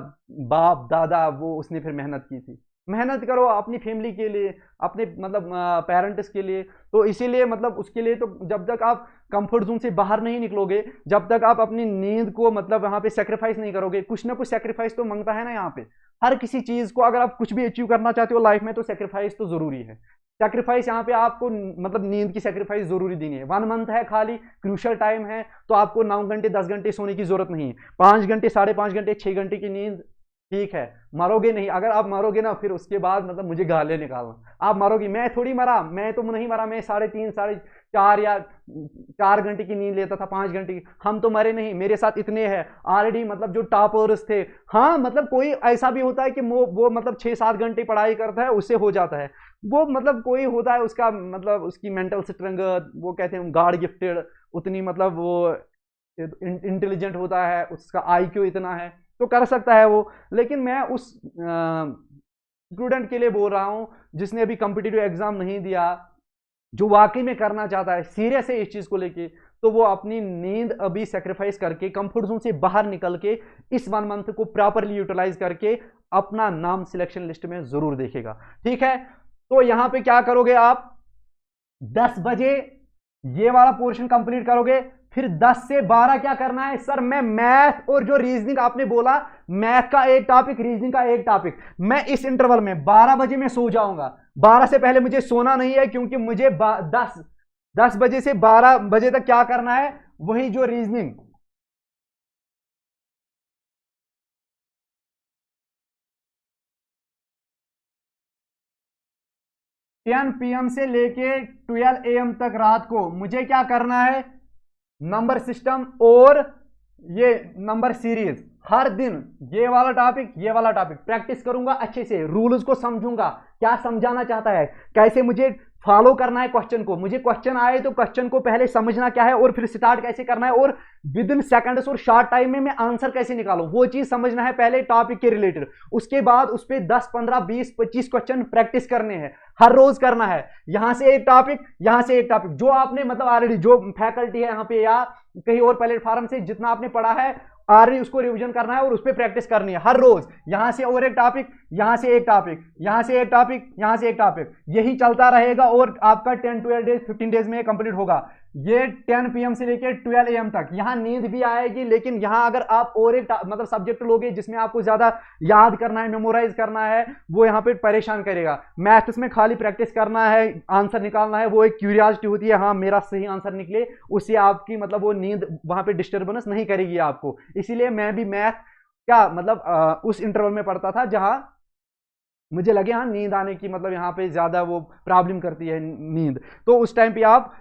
बाप दादा वो उसने फिर मेहनत की थी। मेहनत करो अपनी फैमिली के लिए, अपने मतलब पेरेंट्स के लिए। तो इसीलिए मतलब उसके लिए तो जब तक आप कंफर्ट जोन से बाहर नहीं निकलोगे, जब तक आप अपनी नींद को मतलब वहां पे सेक्रीफाइस नहीं करोगे, कुछ ना कुछ सेक्रीफाइस तो मांगता है ना यहाँ पे। हर किसी चीज को अगर आप कुछ भी अचीव करना चाहते हो लाइफ में तो सेक्रीफाइस तो जरूरी है। सेक्रीफाइस यहाँ पे आपको मतलब नींद की सेक्रीफाइस जरूरी देनी है। 1 मंथ है खाली, क्रूशल टाइम है, तो आपको 9 घंटे 10 घंटे सोने की जरूरत नहीं है। 5 घंटे 5.5 घंटे 6 घंटे की नींद ठीक है, मरोगे नहीं। अगर आप मरोगे ना फिर उसके बाद मतलब मुझे गालियां निकालना, आप मरोगी। मैं थोड़ी मरा, मैं तो नहीं मरा, मैं 3.5 4.5 या 4 घंटे की नींद लेता था, 5 घंटे की। हम तो मरे नहीं, मेरे साथ इतने हैं ऑलरेडी मतलब जो टॉपर्स थे। हाँ मतलब कोई ऐसा भी होता है कि वो मतलब 6-7 घंटे पढ़ाई करता है उससे हो जाता है। वो मतलब कोई होता है उसका मतलब उसकी मेंटल स्ट्रेंथ, वो कहते हैं गॉड गिफ्टेड, उतनी मतलब वो इंटेलिजेंट होता है, उसका आईक्यू इतना है तो कर सकता है वो। लेकिन मैं उस स्टूडेंट के लिए बोल रहा हूं जिसने अभी कॉम्पिटिटिव एग्जाम नहीं दिया, जो वाकई में करना चाहता है, सीरियस है इस चीज को लेके, तो वो अपनी नींद अभी सेक्रीफाइस करके कंफर्ट जोन से बाहर निकल के इस 1 मंथ को प्रॉपरली यूटिलाइज करके अपना नाम सिलेक्शन लिस्ट में जरूर देखेगा। ठीक है, तो यहां पे क्या करोगे आप, 10 बजे ये वाला पोर्शन कंप्लीट करोगे, फिर 10 से 12 क्या करना है सर, मैं मैथ और जो रीजनिंग आपने बोला, मैथ का एक टॉपिक, रीजनिंग का एक टॉपिक, मैं इस इंटरवल में 12 बजे में सो जाऊंगा। 12 से पहले मुझे सोना नहीं है क्योंकि मुझे 10 बजे से 12 बजे तक क्या करना है, वही जो रीजनिंग। PM से लेके 12 AM तक रात को मुझे क्या करना है, नंबर सिस्टम और ये नंबर सीरीज, हर दिन ये वाला टॉपिक ये वाला टॉपिक प्रैक्टिस करूंगा, अच्छे से रूल्स को समझूंगा, क्या समझाना चाहता है, कैसे मुझे फॉलो करना है क्वेश्चन को। मुझे क्वेश्चन आए तो क्वेश्चन को पहले समझना क्या है और फिर स्टार्ट कैसे करना है, और विद इन सेकंड्स और शॉर्ट टाइम में मैं आंसर कैसे निकालूं, वो चीज समझना है पहले टॉपिक के रिलेटेड। उसके बाद उस पर 10 15 20 25 क्वेश्चन प्रैक्टिस करने हैं, हर रोज करना है। यहां से एक टॉपिक, यहां से एक टॉपिक, जो आपने मतलब ऑलरेडी जो फैकल्टी है यहां पे या कहीं और प्लेटफॉर्म से जितना आपने पढ़ा है ऑलरेडी उसको रिवीजन करना है और उस पर प्रैक्टिस करनी है हर रोज। यहां से और एक टॉपिक, यहां से एक टॉपिक, यहां से एक टॉपिक, यहां से एक टॉपिक, यही चलता रहेगा और आपका 10 12 डेज 15 डेज में कंप्लीट होगा। ये 10 PM से लेकर 12 AM तक। यहां नींद भी आएगी, लेकिन यहां अगर आप और एक मतलब सब्जेक्ट लोगे जिसमें आपको ज्यादा याद करना है, मेमोराइज करना है, वो यहां पे परेशान करेगा। मैथ्स में खाली प्रैक्टिस करना है, आंसर निकालना है, वो एक क्यूरियोसिटी होती है, हाँ मेरा सही आंसर निकले, उससे आपकी मतलब वो नींद वहां पे डिस्टर्बेंस नहीं करेगी आपको। इसीलिए मैं भी मैथ क्या मतलब उस इंटरवल में पढ़ता था जहां मुझे लगे हाँ नींद आने की मतलब यहाँ पे ज्यादा वो प्रॉब्लम करती है नींद, तो उस टाइम पे आप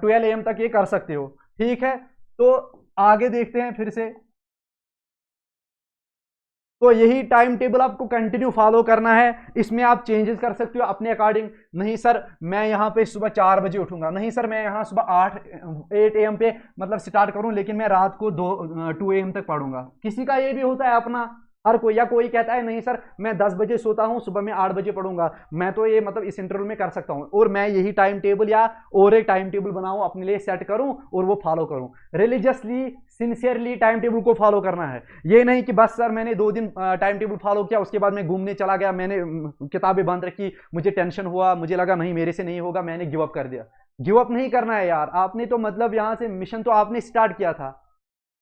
12 AM तक ये कर सकते हो। ठीक है, तो आगे देखते हैं फिर से। तो यही टाइम टेबल आपको कंटिन्यू फॉलो करना है, इसमें आप चेंजेस कर सकते हो अपने अकॉर्डिंग। नहीं सर मैं यहाँ पे सुबह 4 बजे उठूंगा, नहीं सर मैं यहाँ सुबह 8 AM पे मतलब स्टार्ट करूँ लेकिन मैं रात को 2 AM तक पढ़ूंगा। किसी का ये भी होता है अपना, हर कोई, या कोई कहता है नहीं सर मैं 10 बजे सोता हूँ सुबह में 8 बजे पढ़ूंगा। मैं तो ये मतलब इस इंटरवल में कर सकता हूँ, और मैं यही टाइम टेबल या और एक टाइम टेबल बनाऊँ अपने लिए, सेट करूँ और वो फॉलो करूँ। रिलीजियसली सिंसियरली टाइम टेबल को फॉलो करना है। ये नहीं कि बस सर मैंने 2 दिन टाइम टेबल फॉलो किया उसके बाद मैं घूमने चला गया, मैंने किताबें बंद रखी, मुझे टेंशन हुआ, मुझे लगा नहीं मेरे से नहीं होगा, मैंने गिव अप कर दिया। गिव अप नहीं करना है यार, आपने तो मतलब यहाँ से मिशन तो आपने स्टार्ट किया था,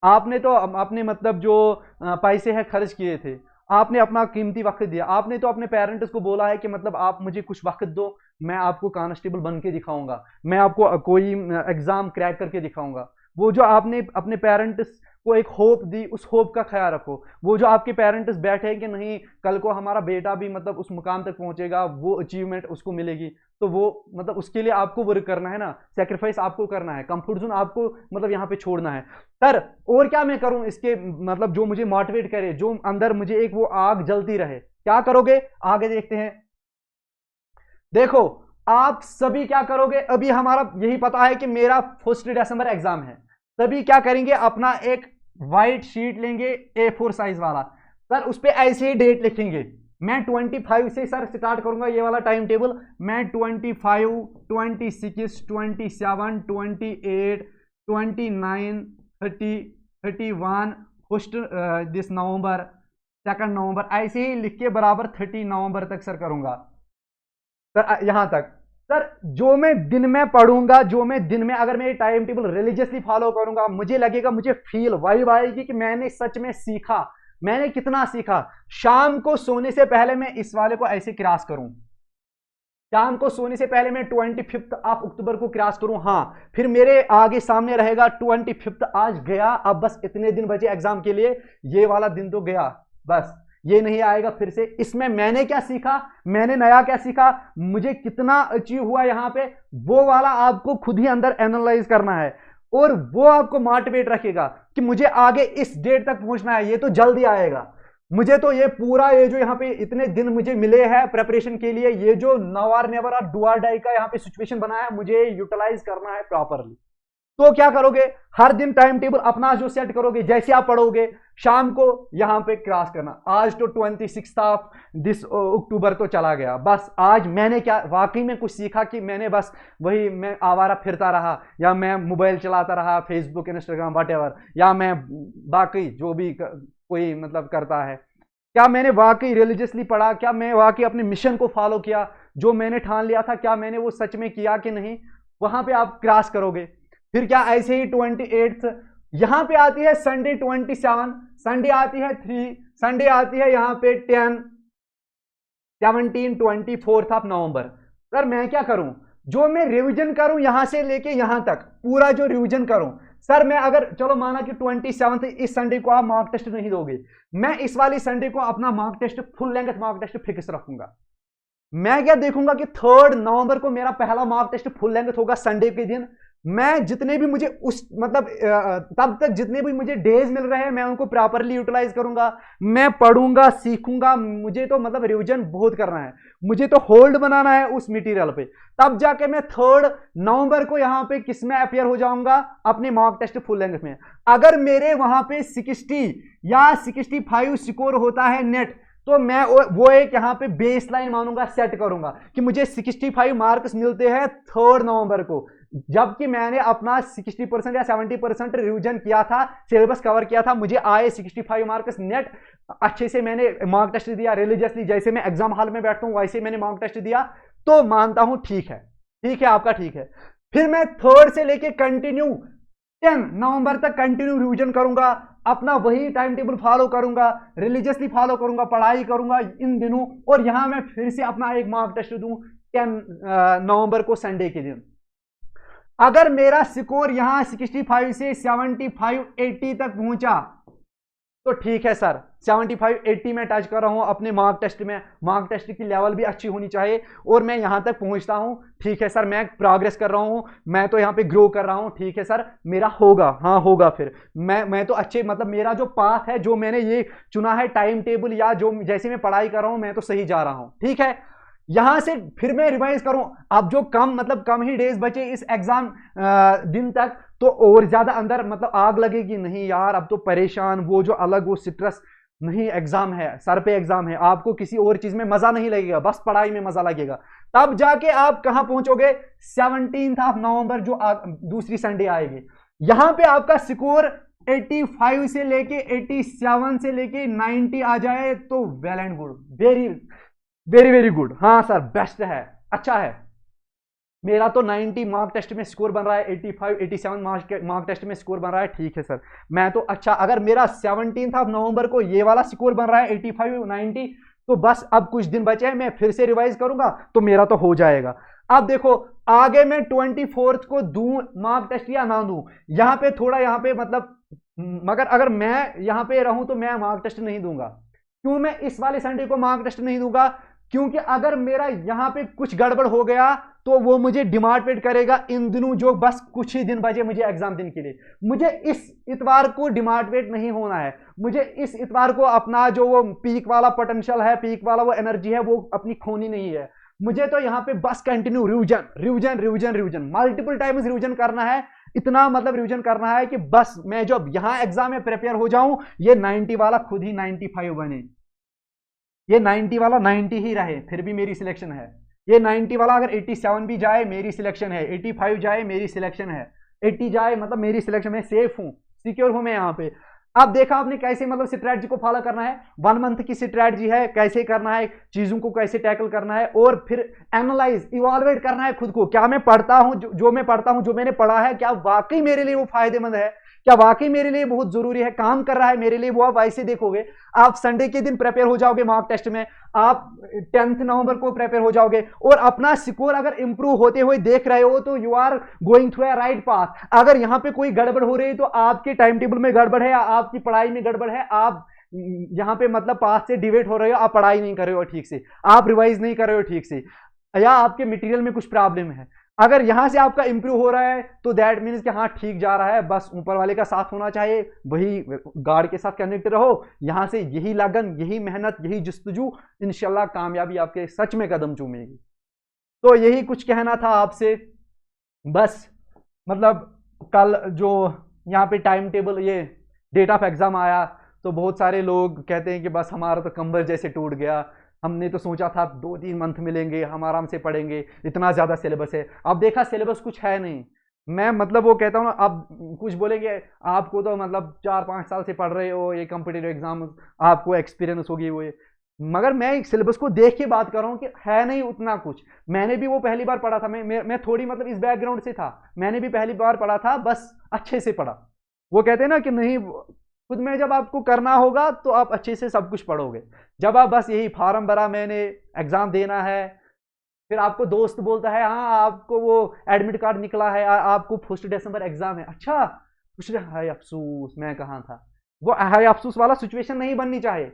आपने तो अपने मतलब जो पैसे हैं खर्च किए थे, आपने अपना कीमती वक्त दिया, आपने तो अपने पेरेंट्स को बोला है कि मतलब आप मुझे कुछ वक्त दो, मैं आपको कांस्टेबल बन के दिखाऊंगा, मैं आपको कोई एग्जाम क्रैक करके दिखाऊंगा। वो जो आपने अपने पेरेंट्स को एक होप दी, उस होप का ख्याल रखो। वो जो आपके पेरेंट्स बैठे हैं कि नहीं कल को हमारा बेटा भी मतलब उस मुकाम तक पहुंचेगा, वो अचीवमेंट उसको मिलेगी, तो वो मतलब उसके लिए आपको वर्क करना है ना, सेक्रीफाइस आपको करना है, कंफर्ट जोन आपको मतलब यहाँ पे छोड़ना है। सर और क्या मैं करूं इसके मतलब जो मुझे मोटिवेट करे, जो अंदर मुझे एक वो आग जलती रहे, क्या करोगे आगे देखते हैं। देखो आप सभी क्या करोगे, अभी हमारा यही पता है कि मेरा 1 दिसंबर एग्जाम है, सभी क्या करेंगे अपना एक व्हाइट शीट लेंगे A4 साइज वाला, सर उस पर ऐसे ही डेट लिखेंगे। मैं 25 से सर स्टार्ट करूंगा ये वाला टाइम टेबल, मैं 25 26 27 28 29 30 31 फर्स्ट दिस नवंबर 2 नवंबर, ऐसे ही लिख के बराबर 30 नवंबर तक सर करूंगा सर, यहां तक सर। जो मैं दिन में पढ़ूंगा, जो मैं दिन में अगर मैं टाइम टेबल रिलीजियसली फॉलो करूंगा, मुझे लगेगा, मुझे फील वाइब आएगी कि मैंने सच में सीखा, मैंने कितना सीखा। शाम को सोने से पहले मैं इस वाले को ऐसे क्रॉस करूं, शाम को सोने से पहले मैं 25 अक्टूबर को क्रॉस करूं, हाँ, फिर मेरे आगे सामने रहेगा 25 आज गया, अब बस इतने दिन बचे एग्जाम के लिए, ये वाला दिन तो गया, बस ये नहीं आएगा फिर से। इसमें मैंने क्या सीखा, मैंने नया क्या सीखा, मुझे कितना अचीव हुआ यहां पे, वो वाला आपको खुद ही अंदर एनालाइज करना है, और वो आपको मोटिवेट रखेगा कि मुझे आगे इस डेट तक पहुंचना है, ये तो जल्दी आएगा, मुझे तो ये पूरा, ये जो यहाँ पे इतने दिन मुझे मिले हैं प्रेपरेशन के लिए, ये जो नवार नेवर और डू और डाई का यहाँ पे सिचुएशन बना है, मुझे यूटिलाइज करना है प्रॉपरली। तो क्या करोगे, हर दिन टाइम टेबल अपना जो सेट करोगे, जैसे आप पढ़ोगे, शाम को यहां पे क्रॉस करना। आज तो 26 अक्टूबर तो चला गया, बस आज मैंने क्या वाकई में कुछ सीखा कि मैंने बस वही, मैं आवारा फिरता रहा, या मैं मोबाइल चलाता रहा, फेसबुक इंस्टाग्राम व्हाटएवर, या मैं बाकी जो भी कोई मतलब करता है, क्या मैंने वाकई रिलीजियसली पढ़ा, क्या मैं वाकई अपने मिशन को फॉलो किया, जो मैंने ठान लिया था, क्या मैंने वो सच में किया कि नहीं, वहां पे आप क्रॉस करोगे। फिर क्या, ऐसे ही 28 यहां पे आती है संडे 27, संडे आती है 3, संडे आती है यहां पे 10, 17, 24 नवंबर। सर मैं क्या करूं, जो मैं रिवीजन करूं यहां से लेके यहां तक, पूरा जो रिवीजन करूं सर, मैं अगर चलो माना कि 27 इस संडे को आप मार्क टेस्ट नहीं दोगे, मैं इस वाली संडे को अपना mark test, full length mark test fix रखूंगा। मैं क्या देखूंगा कि 3 नवंबर को मेरा पहला मार्क टेस्ट फुल लेंथ होगा संडे के दिन। मैं जितने भी मुझे उस मतलब तब तक जितने भी मुझे डेज मिल रहे हैं, मैं उनको प्रॉपरली यूटिलाइज करूंगा, मैं पढ़ूंगा, सीखूंगा। मुझे तो मतलब रिवीजन बहुत करना है, मुझे तो होल्ड बनाना है उस मटेरियल पे, तब जाके मैं 3 नवंबर को यहां पे किस में अपियर हो जाऊंगा, अपने मॉक टेस्ट फुल लेंथ में। अगर मेरे वहां पे 60 या 65 स्कोर होता है नेट, तो मैं वो एक यहां पे बेस लाइन मानूंगा, सेट करूंगा कि मुझे 65 मार्क्स मिलते हैं 3 नवंबर को, जबकि मैंने अपना 60% या 70% रिवीजन किया था, सिलेबस कवर किया था, मुझे आए 65 मार्क्स नेट। अच्छे से मैंने मॉक टेस्ट दिया रिलीजियसली, जैसे मैं एग्जाम हॉल में बैठता हूं वैसे मैंने मॉक टेस्ट दिया, तो मानता हूं ठीक है, ठीक है, आपका ठीक है। फिर मैं 3 से लेके कंटिन्यू 10 नवंबर तक कंटिन्यू रिवीजन करूंगा, अपना वही टाइम टेबल फॉलो करूंगा, रिलीजियसली फॉलो करूंगा, पढ़ाई करूंगा इन दिनों, और यहां मैं फिर से अपना एक मॉक टेस्ट दूं 10 नवंबर को संडे के दिन। अगर मेरा स्कोर यहां 65 से 75 80 तक पहुंचा तो ठीक है सर, 75 80 में टच कर रहा हूं अपने मॉक टेस्ट में, मॉक टेस्ट की लेवल भी अच्छी होनी चाहिए, और मैं यहां तक पहुंचता हूं, ठीक है सर, मैं प्रोग्रेस कर रहा हूं, मैं तो यहां पे ग्रो कर रहा हूं, ठीक है सर, मेरा होगा, हाँ होगा। फिर मैं तो अच्छे मतलब मेरा जो पाथ है, जो मैंने ये चुना है टाइम टेबल, या जो जैसे मैं पढ़ाई कर रहा हूं, मैं तो सही जा रहा हूं, ठीक है। यहां से फिर मैं रिवाइज करूं, अब जो कम ही डेज बचे इस एग्जाम दिन तक, तो और ज्यादा अंदर मतलब आग लगेगी, नहीं यार अब तो परेशान, वो जो अलग वो स्ट्रेस, नहीं एग्जाम है, सर पे एग्जाम है, आपको किसी और चीज में मजा नहीं लगेगा, बस पढ़ाई में मजा लगेगा। तब जाके आप कहां पहुंचोगे, 17 नवंबर जो दूसरी संडे आएगी, यहां पे आपका स्कोर 85 से लेके 87 से लेके 90 आ जाए तो well and good, very very very good, हाँ सर बेस्ट है, अच्छा है। मेरा तो 90 मार्क टेस्ट में स्कोर बन रहा है, 85 87 मार्क टेस्ट में स्कोर बन रहा है, ठीक है सर, मैं तो अच्छा। अगर मेरा 17 नवंबर को ये वाला स्कोर बन रहा है 85 90, तो बस अब कुछ दिन बचे हैं, मैं फिर से रिवाइज करूंगा तो मेरा तो हो जाएगा। अब देखो आगे मैं 24 को दूं मार्क टेस्ट या ना दूं, यहां पे थोड़ा यहां पे मतलब, मगर अगर मैं यहां पे रहूं तो मैं मार्क टेस्ट नहीं दूंगा। क्यों मैं इस वाले संडे को मार्क टेस्ट नहीं दूंगा, क्योंकि अगर मेरा यहां पे कुछ गड़बड़ हो गया तो वो मुझे डिमोटिवेट करेगा इन दिनों, जो बस कुछ ही दिन बचे मुझे एग्जाम दिन के लिए। मुझे इस इतवार को डिमोटिवेट नहीं होना है, मुझे इस इतवार को अपना जो वो पीक वाला पोटेंशियल है, पीक वाला वो एनर्जी है, वो अपनी खोनी नहीं है। मुझे तो यहाँ पे बस continue revision revision revision revision, multiple times revision करना है, इतना मतलब रिवीजन करना है कि बस मैं जब यहां एग्जाम में प्रिपेयर हो जाऊं, ये 90 वाला खुद ही 95 बने, ये 90 वाला 90 ही रहे, फिर भी मेरी सिलेक्शन है। ये 90 वाला अगर 87 भी जाए मेरी सिलेक्शन है, 85 जाए मेरी सिलेक्शन है, 80 जाए मतलब मेरी सिलेक्शन, में सेफ हूं, सिक्योर हूं मैं यहाँ पे। आप देखा आपने कैसे मतलब स्ट्रैटेजी को फॉलो करना है, 1 मंथ की स्ट्रैटेजी है, कैसे करना है, चीजों को कैसे टैकल करना है, और फिर एनालाइज इवॉल्वेट करना है खुद को। क्या मैं पढ़ता हूं, जो मैं पढ़ता हूं, जो मैंने पढ़ा है, क्या वाकई मेरे लिए वो फायदेमंद है, क्या वाकई मेरे लिए बहुत जरूरी है, काम कर रहा है मेरे लिए। वो आप ऐसे देखोगे, आप संडे के दिन प्रिपेयर हो जाओगे मॉक टेस्ट में, आप 10 नवंबर को प्रिपेयर हो जाओगे, और अपना स्कोर अगर इंप्रूव होते हुए देख रहे हो तो you are going through a right path. अगर यहां पे कोई गड़बड़ हो रही है तो आपके टाइम टेबल में गड़बड़ है, आपकी पढ़ाई में गड़बड़ है, आप यहां पे मतलब पाथ से डिवेट हो रहे हो, आप पढ़ाई नहीं कर रहे हो ठीक से, आप रिवाइज नहीं कर रहे हो ठीक से, या आपके मटेरियल में कुछ प्रॉब्लम है। अगर यहां से आपका इंप्रूव हो रहा है तो दैट मीन्स कि हाँ ठीक जा रहा है, बस ऊपर वाले का साथ होना चाहिए, वही गार्ड के साथ कनेक्ट रहो, यहां से यही लगन, यही मेहनत, यही जस्तजू, इंशाल्लाह कामयाबी आपके सच में कदम चूमेगी। तो यही कुछ कहना था आपसे। बस मतलब कल जो यहाँ पे टाइम टेबल, ये डेट ऑफ एग्जाम आया तो बहुत सारे लोग कहते हैं कि बस हमारा तो कंबल जैसे टूट गया, हमने तो सोचा था 2-3 मंथ मिलेंगे, हम आराम से पढ़ेंगे, इतना ज़्यादा सिलेबस है। अब देखा सिलेबस कुछ है नहीं। मैं मतलब वो कहता हूँ ना, अब कुछ बोलेंगे आपको तो मतलब 4-5 साल से पढ़ रहे हो, ये कॉम्पिटिटिव एग्जाम आपको एक्सपीरियंस होगी वो ये, मगर मैं एक सिलेबस को देख के बात कर रहा हूँ कि है नहीं उतना कुछ। मैंने भी वो पहली बार पढ़ा था, मैं थोड़ी मतलब इस बैकग्राउंड से था, मैंने भी पहली बार पढ़ा था, बस अच्छे से पढ़ा। वो कहते हैं ना कि नहीं, खुद में जब आपको करना होगा तो आप अच्छे से सब कुछ पढ़ोगे। जब आप बस यही फार्म भरा, मैंने एग्जाम देना है, फिर आपको दोस्त बोलता है हाँ आपको वो एडमिट कार्ड निकला है, आपको 1 दिसंबर एग्जाम है, अच्छा हाय अफसोस मैं कहाँ था। वो हाय अफसोस वाला सिचुएशन नहीं बननी चाहिए,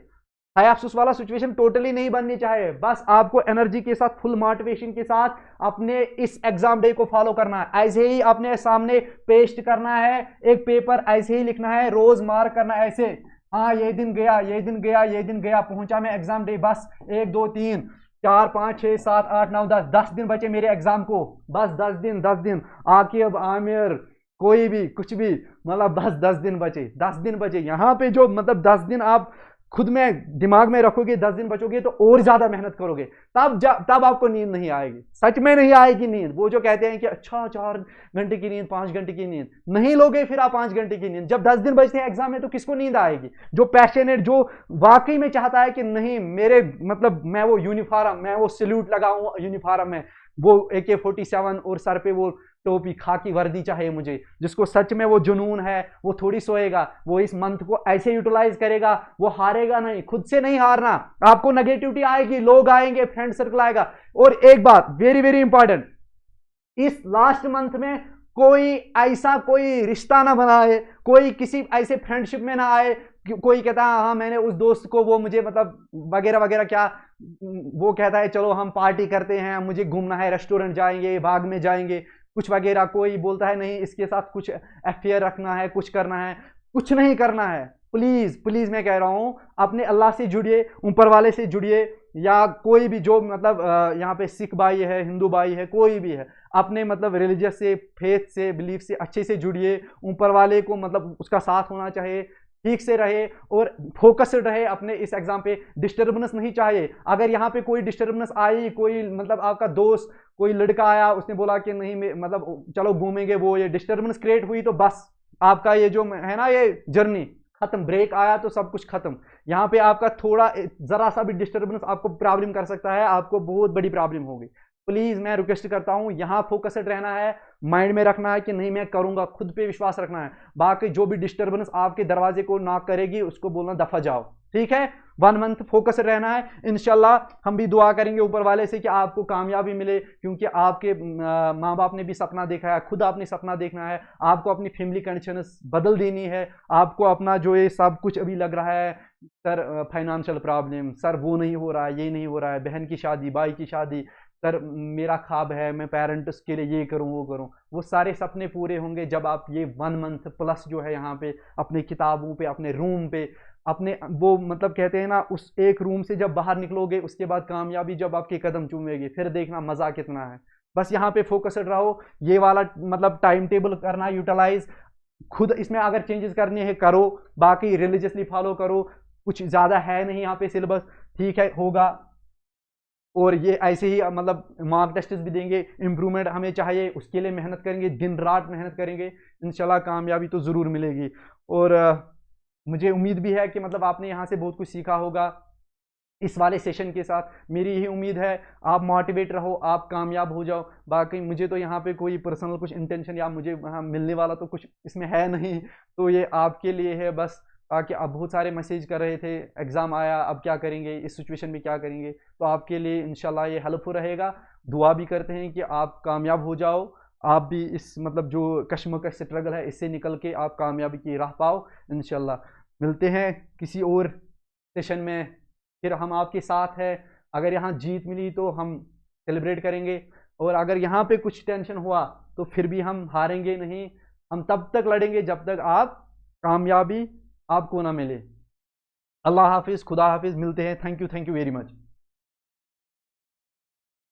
हाय अफसोस वाला सिचुएशन टोटली नहीं बननी चाहिए। बस आपको एनर्जी के साथ, फुल मोटिवेशन के साथ अपने इस एग्जाम डे को फॉलो करना है, ऐसे ही अपने सामने पेस्ट करना है, एक पेपर ऐसे ही लिखना है, रोज मार्क करना है ऐसे, हाँ ये दिन गया, ये दिन गया, ये दिन गया, पहुंचा मैं एग्जाम डे, बस 1 2 3 4 5 6 7 8 9 10 दिन बचे मेरे एग्जाम को, बस 10 दिन आकिब आमिर कोई भी कुछ भी, मतलब बस 10 दिन बचे। यहाँ पे जो मतलब 10 दिन आप खुद में दिमाग में रखोगे, 10 दिन बचोगे तो और ज्यादा मेहनत करोगे, तब आपको नींद नहीं आएगी, सच में नहीं आएगी नींद। वो जो कहते हैं कि अच्छा 4 घंटे की नींद, 5 घंटे की नींद, नहीं लोगे फिर आप 5 घंटे की नींद। जब 10 दिन बचते हैं एग्जाम में तो किसको नींद आएगी? जो पैशनेट, जो वाकई में चाहता है कि नहीं मेरे मतलब मैं वो यूनिफॉर्म, मैं वो सैल्यूट लगाऊं यूनिफॉर्म में, वो AK-47 और सर पे वो टोपी, खाकी वर्दी चाहिए मुझे, जिसको सच में वो जुनून है, वो थोड़ी सोएगा, वो इस मंथ को ऐसे यूटिलाइज करेगा, वो हारेगा नहीं, खुद से नहीं हारना। आपको नेगेटिविटी आएगी, लोग आएंगे, फ्रेंड सर्कल आएगा। और एक बात वेरी वेरी इंपॉर्टेंट, इस लास्ट मंथ में कोई ऐसा कोई रिश्ता ना बनाए, कोई किसी ऐसे फ्रेंडशिप में ना आए, कोई कहता है हाँ मैंने उस दोस्त को, वो मुझे मतलब वगैरह वगैरह, क्या वो कहता है चलो हम पार्टी करते हैं, मुझे घूमना है, रेस्टोरेंट जाएंगे, बाग में जाएंगे, कुछ वगैरह। कोई बोलता है नहीं इसके साथ कुछ अफेयर रखना है, कुछ करना है, कुछ नहीं करना है। प्लीज प्लीज मैं कह रहा हूं, अपने अल्लाह से जुड़िए, ऊपर वाले से जुड़िए, या कोई भी जो मतलब यहाँ पे सिख भाई है, हिंदू भाई है, कोई भी है, अपने मतलब रिलीजियस से, फेथ से, बिलीफ से अच्छे से जुड़िए। ऊपर वाले को मतलब उसका साथ होना चाहिए, ठीक से रहे और फोकस्ड रहे अपने इस एग्जाम पे। डिस्टर्बेंस नहीं चाहिए। अगर यहाँ पे कोई डिस्टर्बेंस आई, कोई मतलब आपका दोस्त, कोई लड़का आया, उसने बोला कि नहीं मतलब चलो घूमेंगे, वो ये डिस्टर्बेंस क्रिएट हुई, तो बस आपका ये जो है ना ये जर्नी खत्म, ब्रेक आया तो सब कुछ खत्म। यहाँ पे आपका थोड़ा जरा सा भी डिस्टर्बेंस आपको प्रॉब्लम कर सकता है, आपको बहुत बड़ी प्रॉब्लम होगी। प्लीज मैं रिक्वेस्ट करता हूं, यहाँ फोकस्ड रहना है, माइंड में रखना है कि नहीं मैं करूंगा, खुद पे विश्वास रखना है। बाकी जो भी डिस्टर्बेंस आपके दरवाजे को नॉक करेगी उसको बोलना दफा जाओ, ठीक है। 1 मंथ फोकस रहना है। इंशाल्लाह हम भी दुआ करेंगे ऊपर वाले से कि आपको कामयाबी मिले, क्योंकि आपके माँ बाप ने भी सपना देखा है, खुद आपने सपना देखना है, आपको अपनी फैमिली कंडीशंस बदल देनी है, आपको अपना जो ये सब कुछ अभी लग रहा है सर फाइनेंशियल प्रॉब्लम, सर वो नहीं हो रहा है, ये नहीं हो रहा है, बहन की शादी, भाई की शादी, सर मेरा ख्वाब है मैं पेरेंट्स के लिए ये करूं वो करूं, वो सारे सपने पूरे होंगे जब आप ये 1 मंथ प्लस जो है यहाँ पे अपनी किताबों पे, अपने रूम पे, अपने वो मतलब कहते हैं ना उस एक रूम से जब बाहर निकलोगे, उसके बाद कामयाबी जब आपके कदम चूमेगी, फिर देखना मजा कितना है। बस यहाँ पे फोकस्ड रहो, ये वाला मतलब टाइम टेबल करना यूटिलाइज, खुद इसमें अगर चेंजेस करने हैं करो, बाकी रिलीजियसली फॉलो करो, कुछ ज़्यादा है नहीं यहाँ पे सिलेबस, ठीक है होगा। और ये ऐसे ही मतलब मॉक टेस्ट भी देंगे, इम्प्रूवमेंट हमें चाहिए, उसके लिए मेहनत करेंगे, दिन रात मेहनत करेंगे, इंशाल्लाह कामयाबी तो ज़रूर मिलेगी। और मुझे उम्मीद भी है कि मतलब आपने यहाँ से बहुत कुछ सीखा होगा इस वाले सेशन के साथ। मेरी यही उम्मीद है, आप मोटिवेट रहो, आप कामयाब हो जाओ। बाकी मुझे तो यहाँ पे कोई पर्सनल कुछ इंटेंशन या मुझे वहाँ मिलने वाला तो कुछ इसमें है नहीं, तो ये आपके लिए है बस। ताकि आप बहुत सारे मैसेज कर रहे थे, एग्ज़ाम आया अब क्या करेंगे, इस सिचुएशन में क्या करेंगे, तो आपके लिए इंशाल्लाह ये हेल्पफुल रहेगा। दुआ भी करते हैं कि आप कामयाब हो जाओ, आप भी इस मतलब जो कश्मकश स्ट्रगल है इससे निकल के आप कामयाबी की राह पाओ इंशाल्लाह। मिलते हैं किसी और सेशन में, फिर हम आपके साथ हैं। अगर यहाँ जीत मिली तो हम सेलिब्रेट करेंगे, और अगर यहाँ पे कुछ टेंशन हुआ तो फिर भी हम हारेंगे नहीं। हम तब तक लड़ेंगे जब तक आप कामयाबी आपको ना मिले। अल्लाह हाफिज़, खुदा हाफिज़, मिलते हैं। Thank you very much.